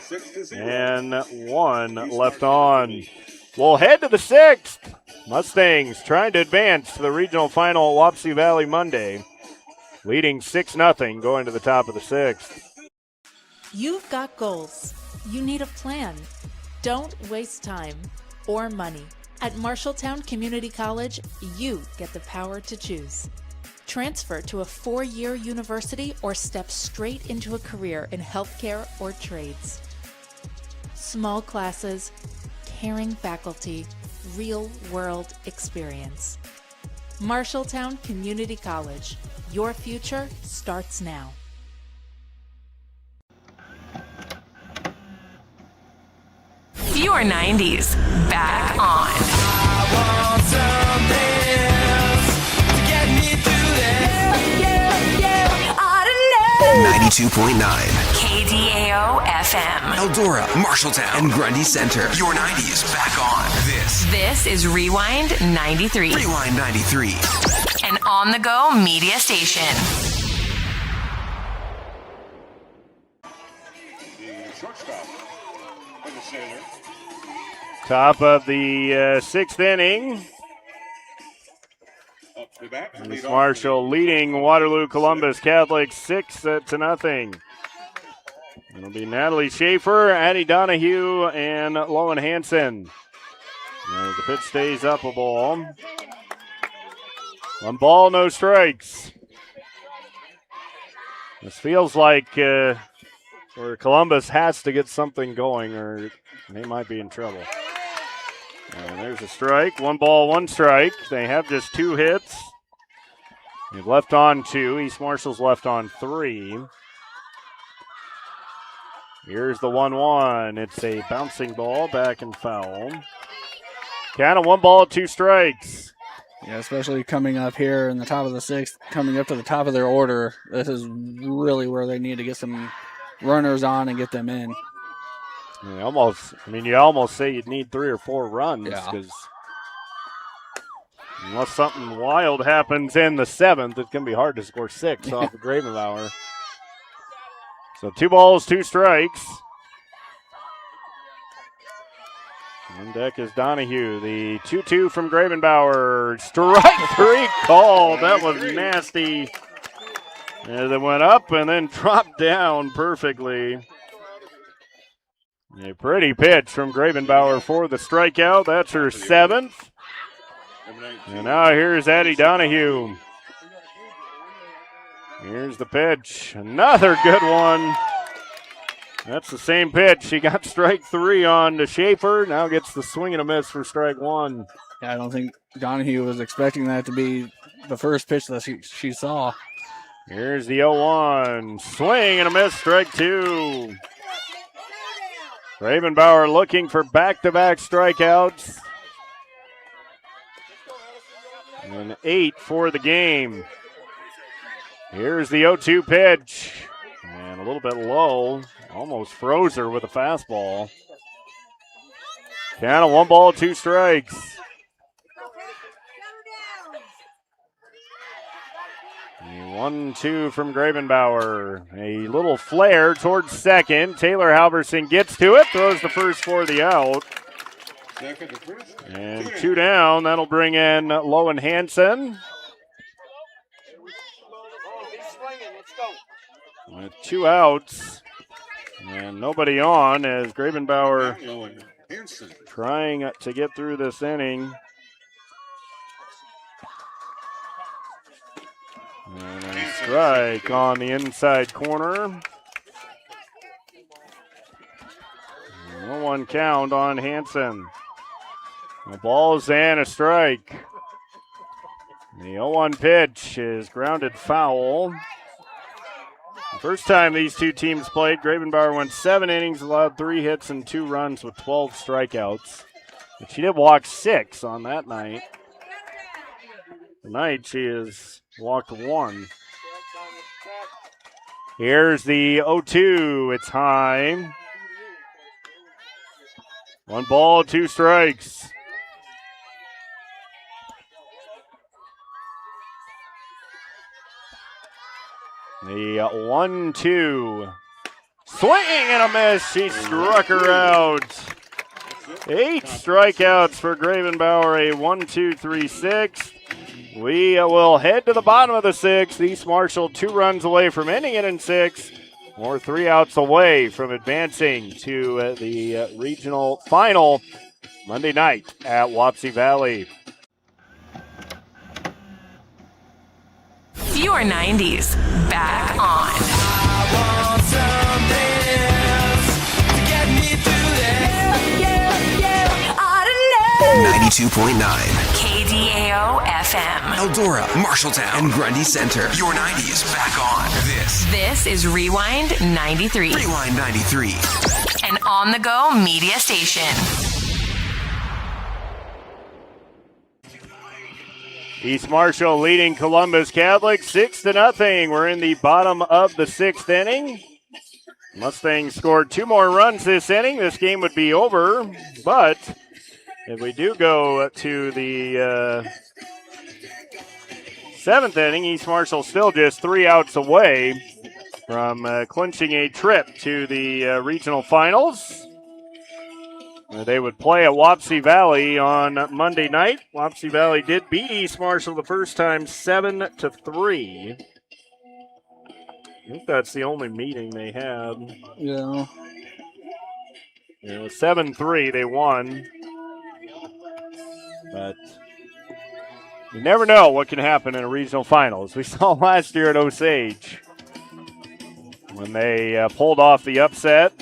and 1 left on. We'll head to the 6th. Mustangs trying to advance to the regional final at Wapsie Valley Monday, leading 6-0 going to the top of the 6th. You've got goals. You need a plan. Don't waste time or money. At Marshalltown Community College, you get the power to choose. Transfer to a 4-year university or step straight into a career in healthcare or trades. Small classes, caring faculty, real-world experience. Marshalltown Community College. Your future starts now. Your 90s back on. I want something else to get me through this. Yeah. I don't know. 92.9. KDAO FM. Eldora, Marshalltown, and Grundy Center. Your 90s back on. This is Rewind 93. Rewind 93. An on-the-go media station. The shortstop for the center. Top of the 6th inning. Up to bat. East Marshall leading Waterloo Columbus Catholic 6-0. It'll be Natalie Schaefer, Addie Donahue, and Lowen Hansen. As the pitch stays up a ball. 1 ball, no strikes. This feels like where Columbus has to get something going or they might be in trouble. And there's a strike. 1 ball, 1 strike. They have just 2 hits. They've left on 2. East Marshall's left on 3. Here's the 1-1. It's a bouncing ball, back and foul. Count of 1 ball, 2 strikes. Yeah, especially coming up here in the top of the 6th, coming up to the top of their order. This is really where they need to get some runners on and get them in. You almost say you'd need 3 or 4 runs because unless something wild happens in the 7th, it's going to be hard to score 6 off of Gravenbauer. So 2 balls, 2 strikes. On deck is Donahue. The 2-2 from Gravenbauer. Strike 3 called. That was nasty. As it went up and then dropped down perfectly. A pretty pitch from Gravenbauer for the strikeout. That's her 7th. And now here's Addie Donahue. Here's the pitch. Another good one. That's the same pitch. She got strike 3 on to Schaefer. Now gets the swing and a miss for strike 1. Yeah, I don't think Donahue was expecting that to be the first pitch that she saw. Here's the 0-1. Swing and a miss, strike 2. Gravenbauer looking for back-to-back strikeouts. And 8 for the game. Here's the 0-2 pitch. And a little bit low. Almost froze her with a fastball. Count of 1 ball, 2 strikes. A 1-2 from Gravenbauer. A little flare towards second. Taylor Halverson gets to it, throws the first for the out. And 2 down. That'll bring in Lowen Hansen. With 2 outs. And nobody on as Gravenbauer trying to get through this inning. And a strike on the inside corner. 0-1 count on Hansen. The ball's in, a strike. The 0-1 pitch is grounded foul. The first time these two teams played, Gravenbauer went 7 innings, allowed 3 hits and 2 runs with 12 strikeouts. But she did walk 6 on that night. Tonight she has walked 1. Here's the 0-2. It's high. 1 ball, 2 strikes. The 1-2. Swing and a miss. She struck her out. 8 strikeouts for Gravenbauer, a 1-2-3-6. We will head to the bottom of the 6th. East Marshall 2 runs away from ending it in 6. Or 3 outs away from advancing to the regional final Monday night at Wapsie Valley. Your 90s back on. I want something else to get me through this. Yeah, I don't know. 92.9. KDAO FM. Eldora, Marshalltown, and Grundy Center. Your 90s back on. This is Rewind 93. Rewind 93. An on-the-go media station. East Marshall leading Columbus Catholic 6-0. We're in the bottom of the 6th inning. Mustangs scored 2 more runs this inning. This game would be over, but if we do go to the 7th inning, East Marshall still just 3 outs away from clinching a trip to the regional finals. They would play at Wapsie Valley on Monday night. Wapsie Valley did beat East Marshall the first time 7-3. I think that's the only meeting they had. Yeah. It was 7-3. They won. But you never know what can happen in a regional final. As we saw last year at Osage when they pulled off the upset.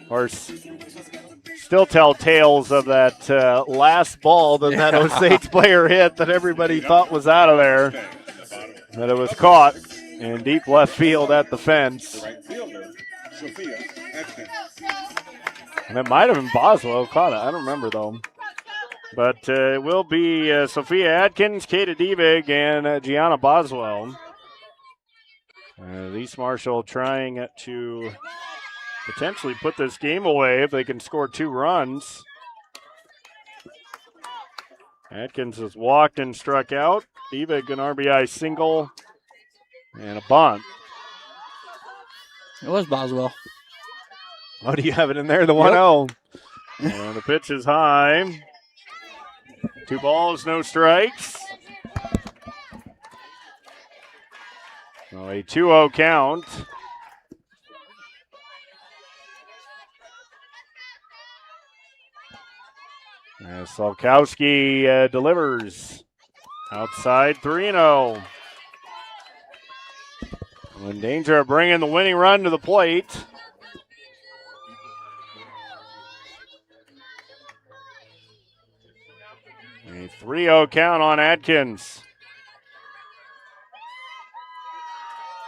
Of course, still tell tales of that last ball that Osage player hit that everybody thought was out of there. That it was caught in deep left field at the fence. And it might have been Boswell who caught it. I don't remember, though. But it will be Sophia Atkins, Kata Devig, and Gianna Boswell. East Marshall trying to potentially put this game away if they can score 2 runs. Atkins has walked and struck out. Devig an RBI single and a bunt. It was Boswell. Oh, do you have it in there? The 1-0. And the pitch is high. 2 balls, no strikes. So a 2-0 count. As Solkowski delivers outside 3-0. In danger of bringing the winning run to the plate. A 3-0 count on Atkins.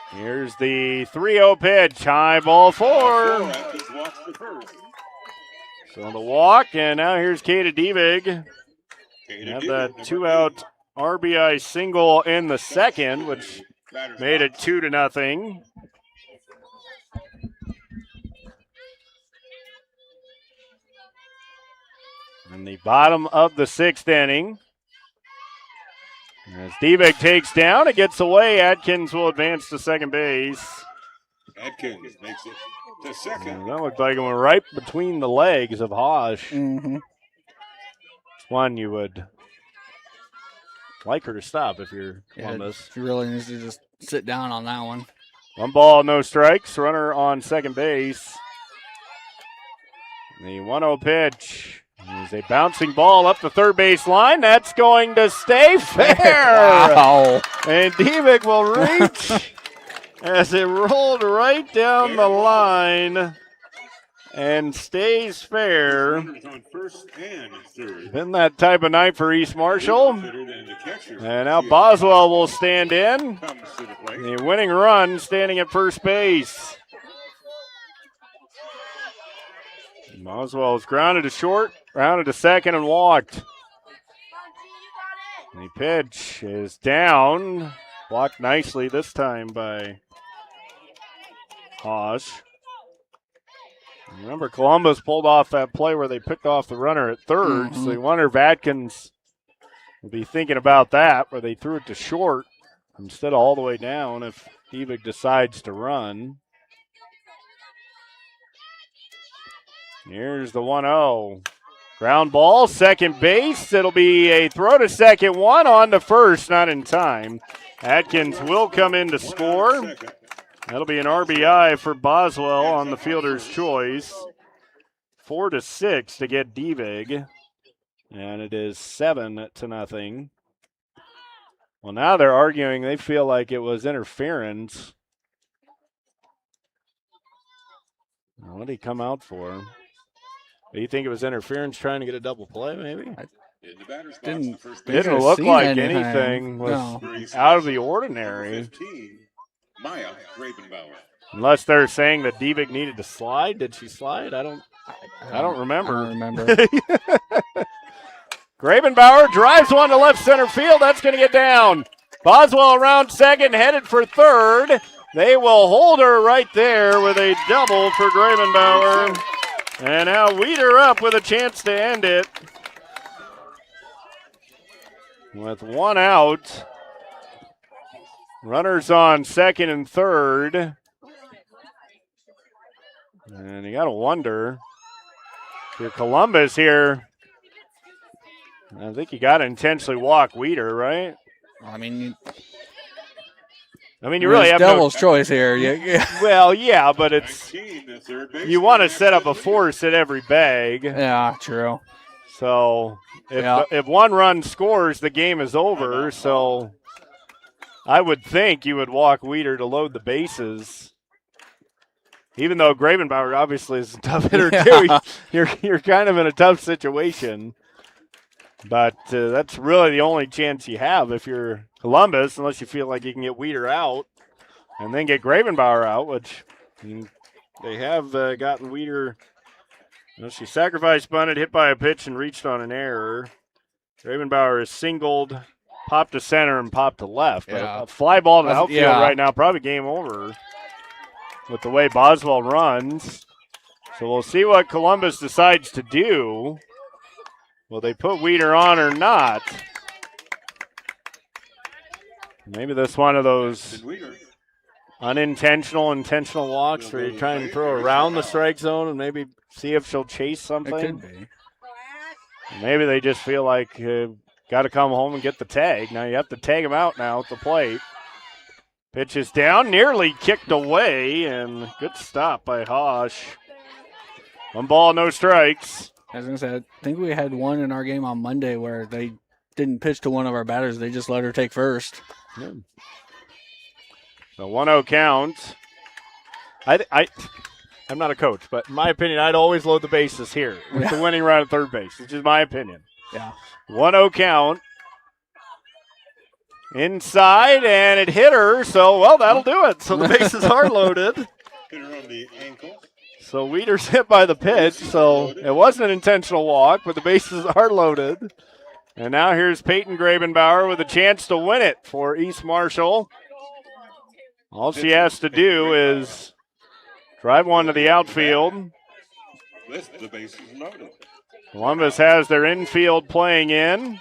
Here's the 3-0 pitch. High ball 4. So the walk, and now here's Kata Devig. Have that 2-out RBI single in the second, which made it 2-0. In the bottom of the 6th inning. As Devig takes down, it gets away. Atkins will advance to second base. Atkins makes it to second. And that looked like it went right between the legs of Hosh. Mm-hmm. It's one you would like her to stop if you're Columbus. She really needs to just sit down on that one. 1 ball, no strikes. Runner on second base. The 1-0 pitch. Is a bouncing ball up the third base line. That's going to stay fair. Wow. And Devig will reach as it rolled right down the line and stays fair. On first and third. Been that type of night for East Marshall. And now Boswell will stand in. The winning run standing at first base. Boswell is grounded to short, grounded to second, and walked. The pitch is down. Blocked nicely this time by Hosh. Remember, Columbus pulled off that play where they picked off the runner at third, so you wonder if Atkins will be thinking about that, where they threw it to short instead of all the way down if Devig decides to run. Here's the 1-0. Ground ball, second base. It'll be a throw to second, one on to first, not in time. Atkins will come in to score. That'll be an RBI for Boswell on the fielder's choice. 4-6 to get Devig. And it is 7-0. Well, now they're arguing they feel like it was interference. What did he come out for? Do you think it was interference trying to get a double play, maybe? Didn't look like anything was out of the ordinary. Maya Grabenbauer. Unless they're saying that Devig needed to slide. Did she slide? I don't remember. I don't remember. Grabenbauer drives one to left center field. That's going to get down. Boswell around second, headed for third. They will hold her right there with a double for Grabenbauer. And now Weeder up with a chance to end it. With one out. Runners on second and third. And you got to wonder if you're Columbus here. I think you got to intentionally walk Weeder, right? I mean, you really have devil's choice here. Yeah. Well, yeah, but it's you want to set up a force at every bag. Yeah, true. So if one run scores, the game is over. So I would think you would walk Weeder to load the bases. Even though Grabenbauer obviously is a tough hitter too, you're kind of in a tough situation. But that's really the only chance you have if you're Columbus, unless you feel like you can get Weeder out and then get Grabenbauer out, which they have gotten Weeder. She sacrificed bunted, hit by a pitch, and reached on an error. Grabenbauer is singled, popped to center, and popped to left. Yeah. A fly ball to the outfield right now, probably game over with the way Boswell runs. So we'll see what Columbus decides to do. Will they put Weeder on or not? Maybe that's one of those unintentional, intentional walks where you're trying to throw around the strike zone and maybe see if she'll chase something. It could be. Maybe they just feel like got to come home and get the tag. Now you have to tag him out now at the plate. Pitch is down, nearly kicked away, and good stop by Hosh. 1 ball, no strikes. I was going to say, I think we had one in our game on Monday where they didn't pitch to one of our batters. They just let her take first. Yeah. The 1-0 count. I'm not a coach, but in my opinion, I'd always load the bases here with the winning run at third base, which is my opinion. Yeah. 1-0 count. Inside, and it hit her, so, well, that'll do it. So the bases are loaded. Hit her on the ankle. So Weeder's hit by the pitch, so it wasn't an intentional walk, but the bases are loaded. And now here's Peyton Grabenbauer with a chance to win it for East Marshall. All she has to do is drive one to the outfield. The bases loaded. Columbus has their infield playing in.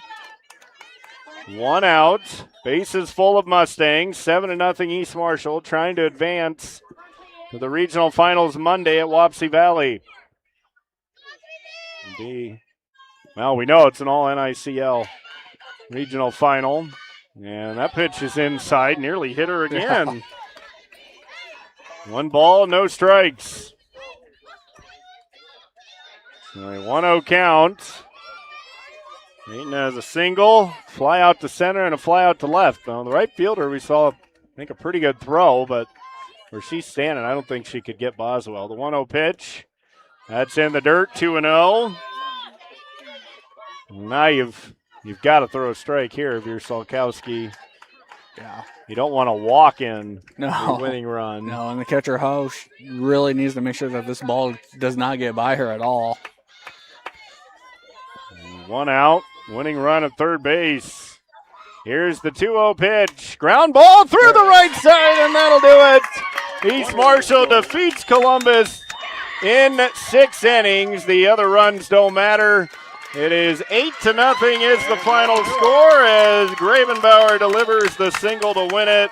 1 out. Bases full of Mustangs. 7-0 East Marshall trying to advance to the regional finals Monday at Wapsie Valley. Well, we know it's an all-NICL regional final. And that pitch is inside. Nearly hit her again. 1 ball, no strikes. So a 1-0 count. Peyton has a single, fly out to center, and a fly out to left. Now, the right fielder, we saw, I think, a pretty good throw, but where she's standing, I don't think she could get Boswell. The 1-0 pitch, that's in the dirt, 2-0. Now you've got to throw a strike here if you're Salkowski. Yeah. You don't want to walk in the winning run. No, and the catcher Hosh really needs to make sure that this ball does not get by her at all. 1 out, winning run at third base. Here's the 2-0 pitch. Ground ball through the right side, and that'll do it. East Marshall defeats Columbus in 6 innings. The other runs don't matter. It is 8-0 is the final score as Grabenbauer delivers the single to win it.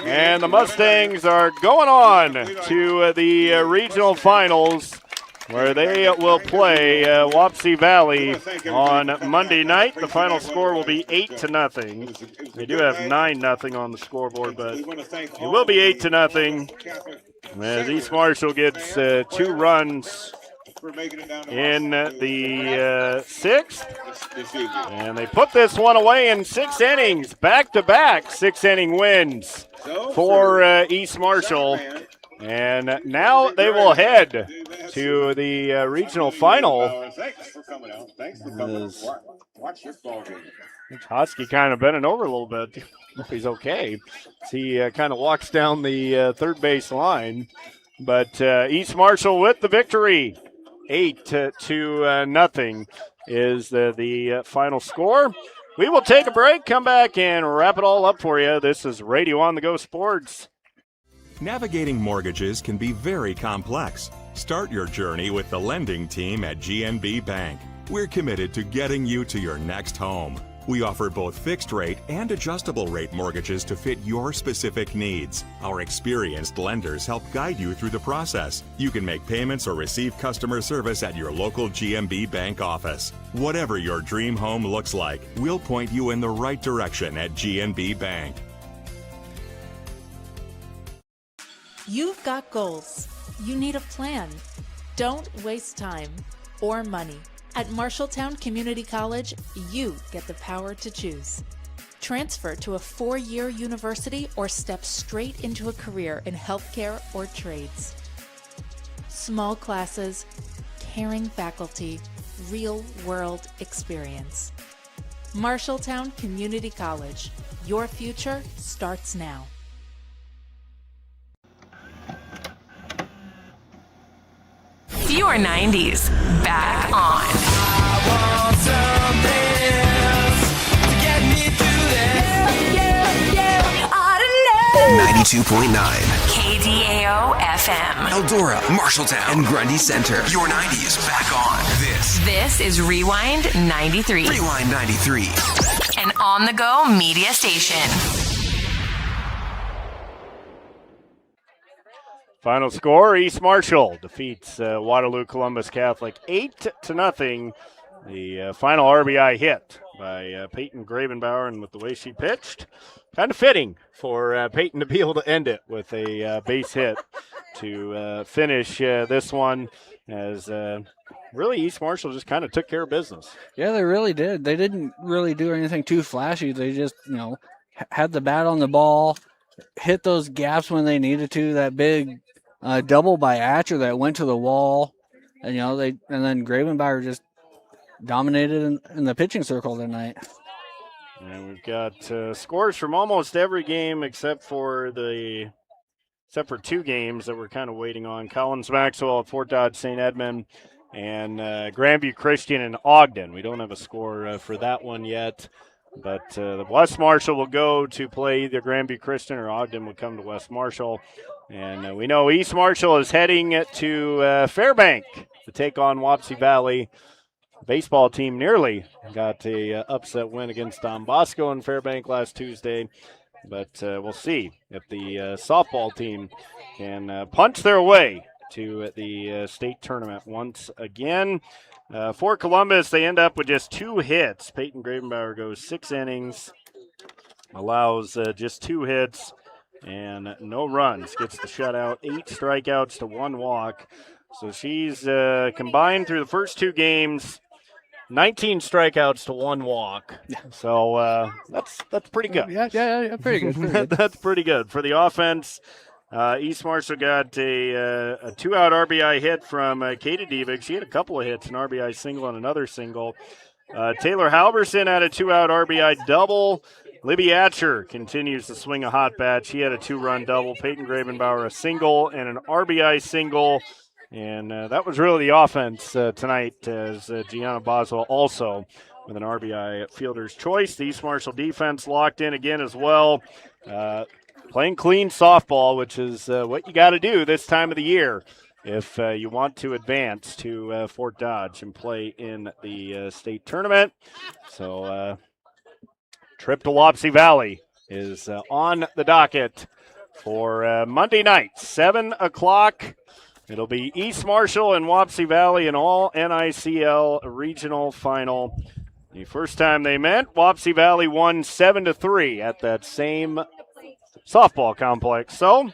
And the Mustangs are going on to the regional finals where they will play Wapsie Valley on Monday night. The final score will be 8-0. They do have 9-0 on the scoreboard, but it will be 8-0. As East Marshall gets 2 runs in the 6th. And they put this one away in 6 innings, back-to-back 6-inning wins for East Marshall. And now they will head to the regional final. Husky kind of bending over a little bit. If he's okay. He kind of walks down the third base line. But East Marshall with the victory. 8-0 is the final score. We will take a break, come back, and wrap it all up for you. This is Radio On The Go Sports. Navigating mortgages can be very complex. Start your journey with the lending team at GNB Bank. We're committed to getting you to your next home. We offer both fixed rate and adjustable rate mortgages to fit your specific needs. Our experienced lenders help guide you through the process. You can make payments or receive customer service at your local GNB Bank office. Whatever your dream home looks like, we'll point you in the right direction at GNB Bank. You've got goals. You need a plan. Don't waste time or money. At Marshalltown Community College, you get the power to choose. Transfer to a 4-year university or step straight into a career in healthcare or trades. Small classes, caring faculty, real-world experience. Marshalltown Community College. Your future starts now. Your 90s back on. I want something else to get me through this. Yeah. I don't know. 92.9. KDAO FM. Eldora, Marshalltown, and Grundy Center. Your 90s back on. This is Rewind 93. Rewind 93. An on-the-go media station. Final score, East Marshall defeats Waterloo Columbus Catholic 8-0. The final RBI hit by Peyton Gravenbauer, and with the way she pitched, kind of fitting for Peyton to be able to end it with a base hit to finish this one, as really East Marshall just kind of took care of business. Yeah, they really did. They didn't really do anything too flashy. They just, had the bat on the ball, hit those gaps when they needed to. That big double by Atcher that went to the wall, and then Gravenbauer just dominated in the pitching circle tonight. And we've got scores from almost every game except for 2 games that we're kind of waiting on. Collins Maxwell at Fort Dodge St. Edmund, and Grandview Christian and Ogden. We don't have a score for that one yet. But the West Marshall will go to play either Grandview Christian or Ogden will come to West Marshall. And we know East Marshall is heading to Fairbank to take on Wapsie Valley. The baseball team nearly got a upset win against Don Bosco in Fairbank last Tuesday. But we'll see if the softball team can punch their way to the state tournament once again. For Columbus, they end up with just 2 hits. Peyton Gravenbauer goes 6 innings, allows just 2 hits and no runs. Gets the shutout, 8 strikeouts to 1 walk. So she's combined through the first 2 games, 19 strikeouts to 1 walk. So that's pretty good. Yeah, pretty good. Pretty good. That's pretty good. For the offense, East Marshall got a 2-out RBI hit from Katie Dievig. She had a couple of hits, an RBI single and another single. Taylor Halverson had a 2-out RBI double. Libby Atcher continues to swing a hot bat. She had a 2-run double. Peyton Gravenbauer a single and an RBI single. And that was really the offense tonight, as Gianna Boswell also with an RBI at fielder's choice. The East Marshall defense locked in again as well. Playing clean softball, which is what you got to do this time of the year if you want to advance to Fort Dodge and play in the state tournament. So trip to Wapsie Valley is on the docket for Monday night, 7 o'clock. It'll be East Marshall and Wapsie Valley in all NICL regional final. The first time they met, Wapsie Valley won 7-3 at that same softball complex. So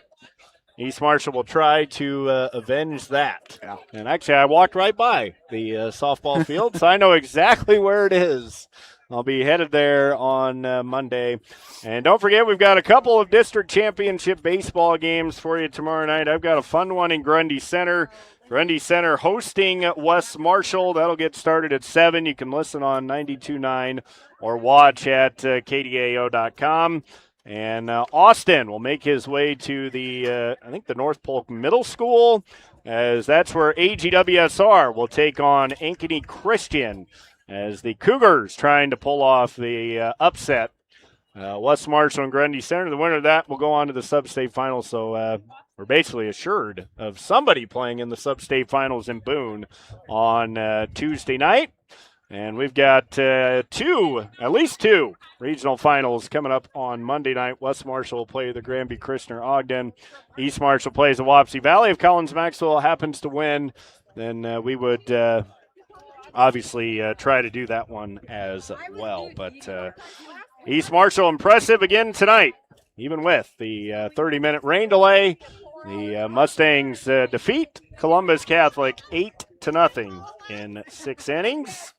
East Marshall will try to avenge that. Yeah. And actually, I walked right by the softball field, so I know exactly where it is. I'll be headed there on Monday. And don't forget, we've got a couple of district championship baseball games for you tomorrow night. I've got a fun one in Grundy Center. Grundy Center hosting West Marshall. That'll get started at 7. You can listen on 92.9 or watch at kdao.com. And Austin will make his way to the, I think, the North Polk Middle School, as that's where AGWSR will take on Ankeny Christian, as the Cougars trying to pull off the upset. West Marshall and Grundy Center, the winner of that will go on to the sub-state finals. So we're basically assured of somebody playing in the sub-state finals in Boone on Tuesday night. And we've got at least two regional finals coming up on Monday night. West Marshall will play the Granby Christian Ogden. East Marshall plays the Wapsie Valley. If Collins Maxwell happens to win, then we would obviously try to do that one as well. But East Marshall impressive again tonight, even with the 30-minute rain delay. The Mustangs defeat Columbus Catholic 8-0 in 6 innings.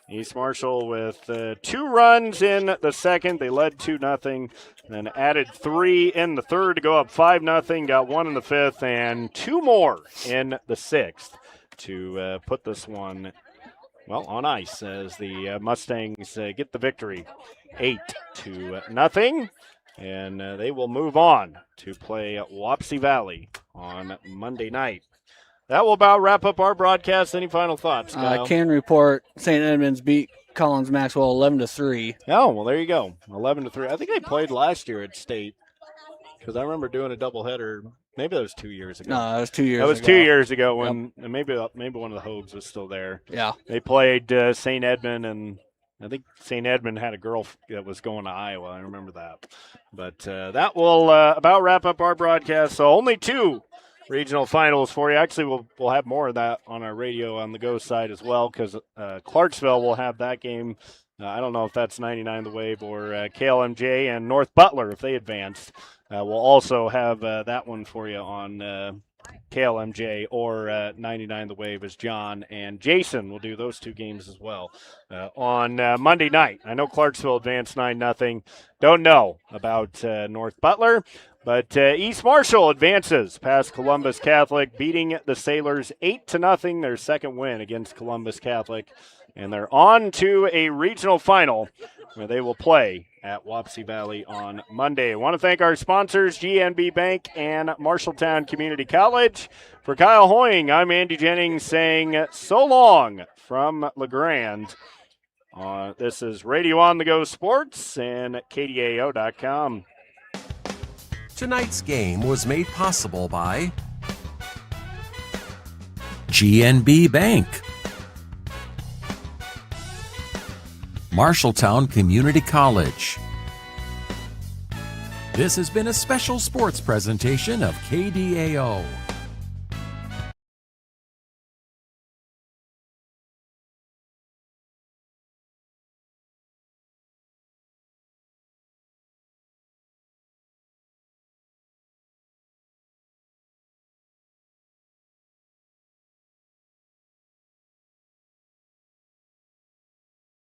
East Marshall with 2 runs in the second. They led 2-0, then added 3 in the third to go up 5-0, got 1 in the fifth, and 2 more in the sixth to put this one, well, on ice as the Mustangs get the victory 8-0. And they will move on to play Wapsie Valley on Monday night. That will about wrap up our broadcast. Any final thoughts, Kyle? I can report St. Edmunds beat Collins Maxwell 11-3. Oh, well, there you go. 11-3. I think they played last year at state, because I remember doing a doubleheader. Maybe that was 2 years ago. No, that was 2 years ago. That was 2 years ago when maybe one of the Hogues was still there. Yeah. They played St. Edmund, and I think St. Edmund had a girl that was going to Iowa. I remember that. But that will about wrap up our broadcast. So only 2 regional finals for you. Actually, we'll have more of that on our Radio on the Go side as well, because Clarksville will have that game. I don't know if that's 99 The Wave or KLMJ, and North Butler, if they advance, we'll also have that one for you on KLMJ or 99 The Wave, as John and Jason will do those 2 games as well on Monday night. I know Clarksville advanced 9-0. Don't know about North Butler. But East Marshall advances past Columbus Catholic, beating the Sailors 8-0, their second win against Columbus Catholic. And they're on to a regional final where they will play at Wapsie Valley on Monday. I want to thank our sponsors, GNB Bank and Marshalltown Community College. For Kyle Hoying, I'm Andy Jennings saying so long from LeGrand. This is Radio on the Go Sports and KDAO.com. Tonight's game was made possible by GNB Bank, Marshalltown Community College. This has been a special sports presentation of KDAO.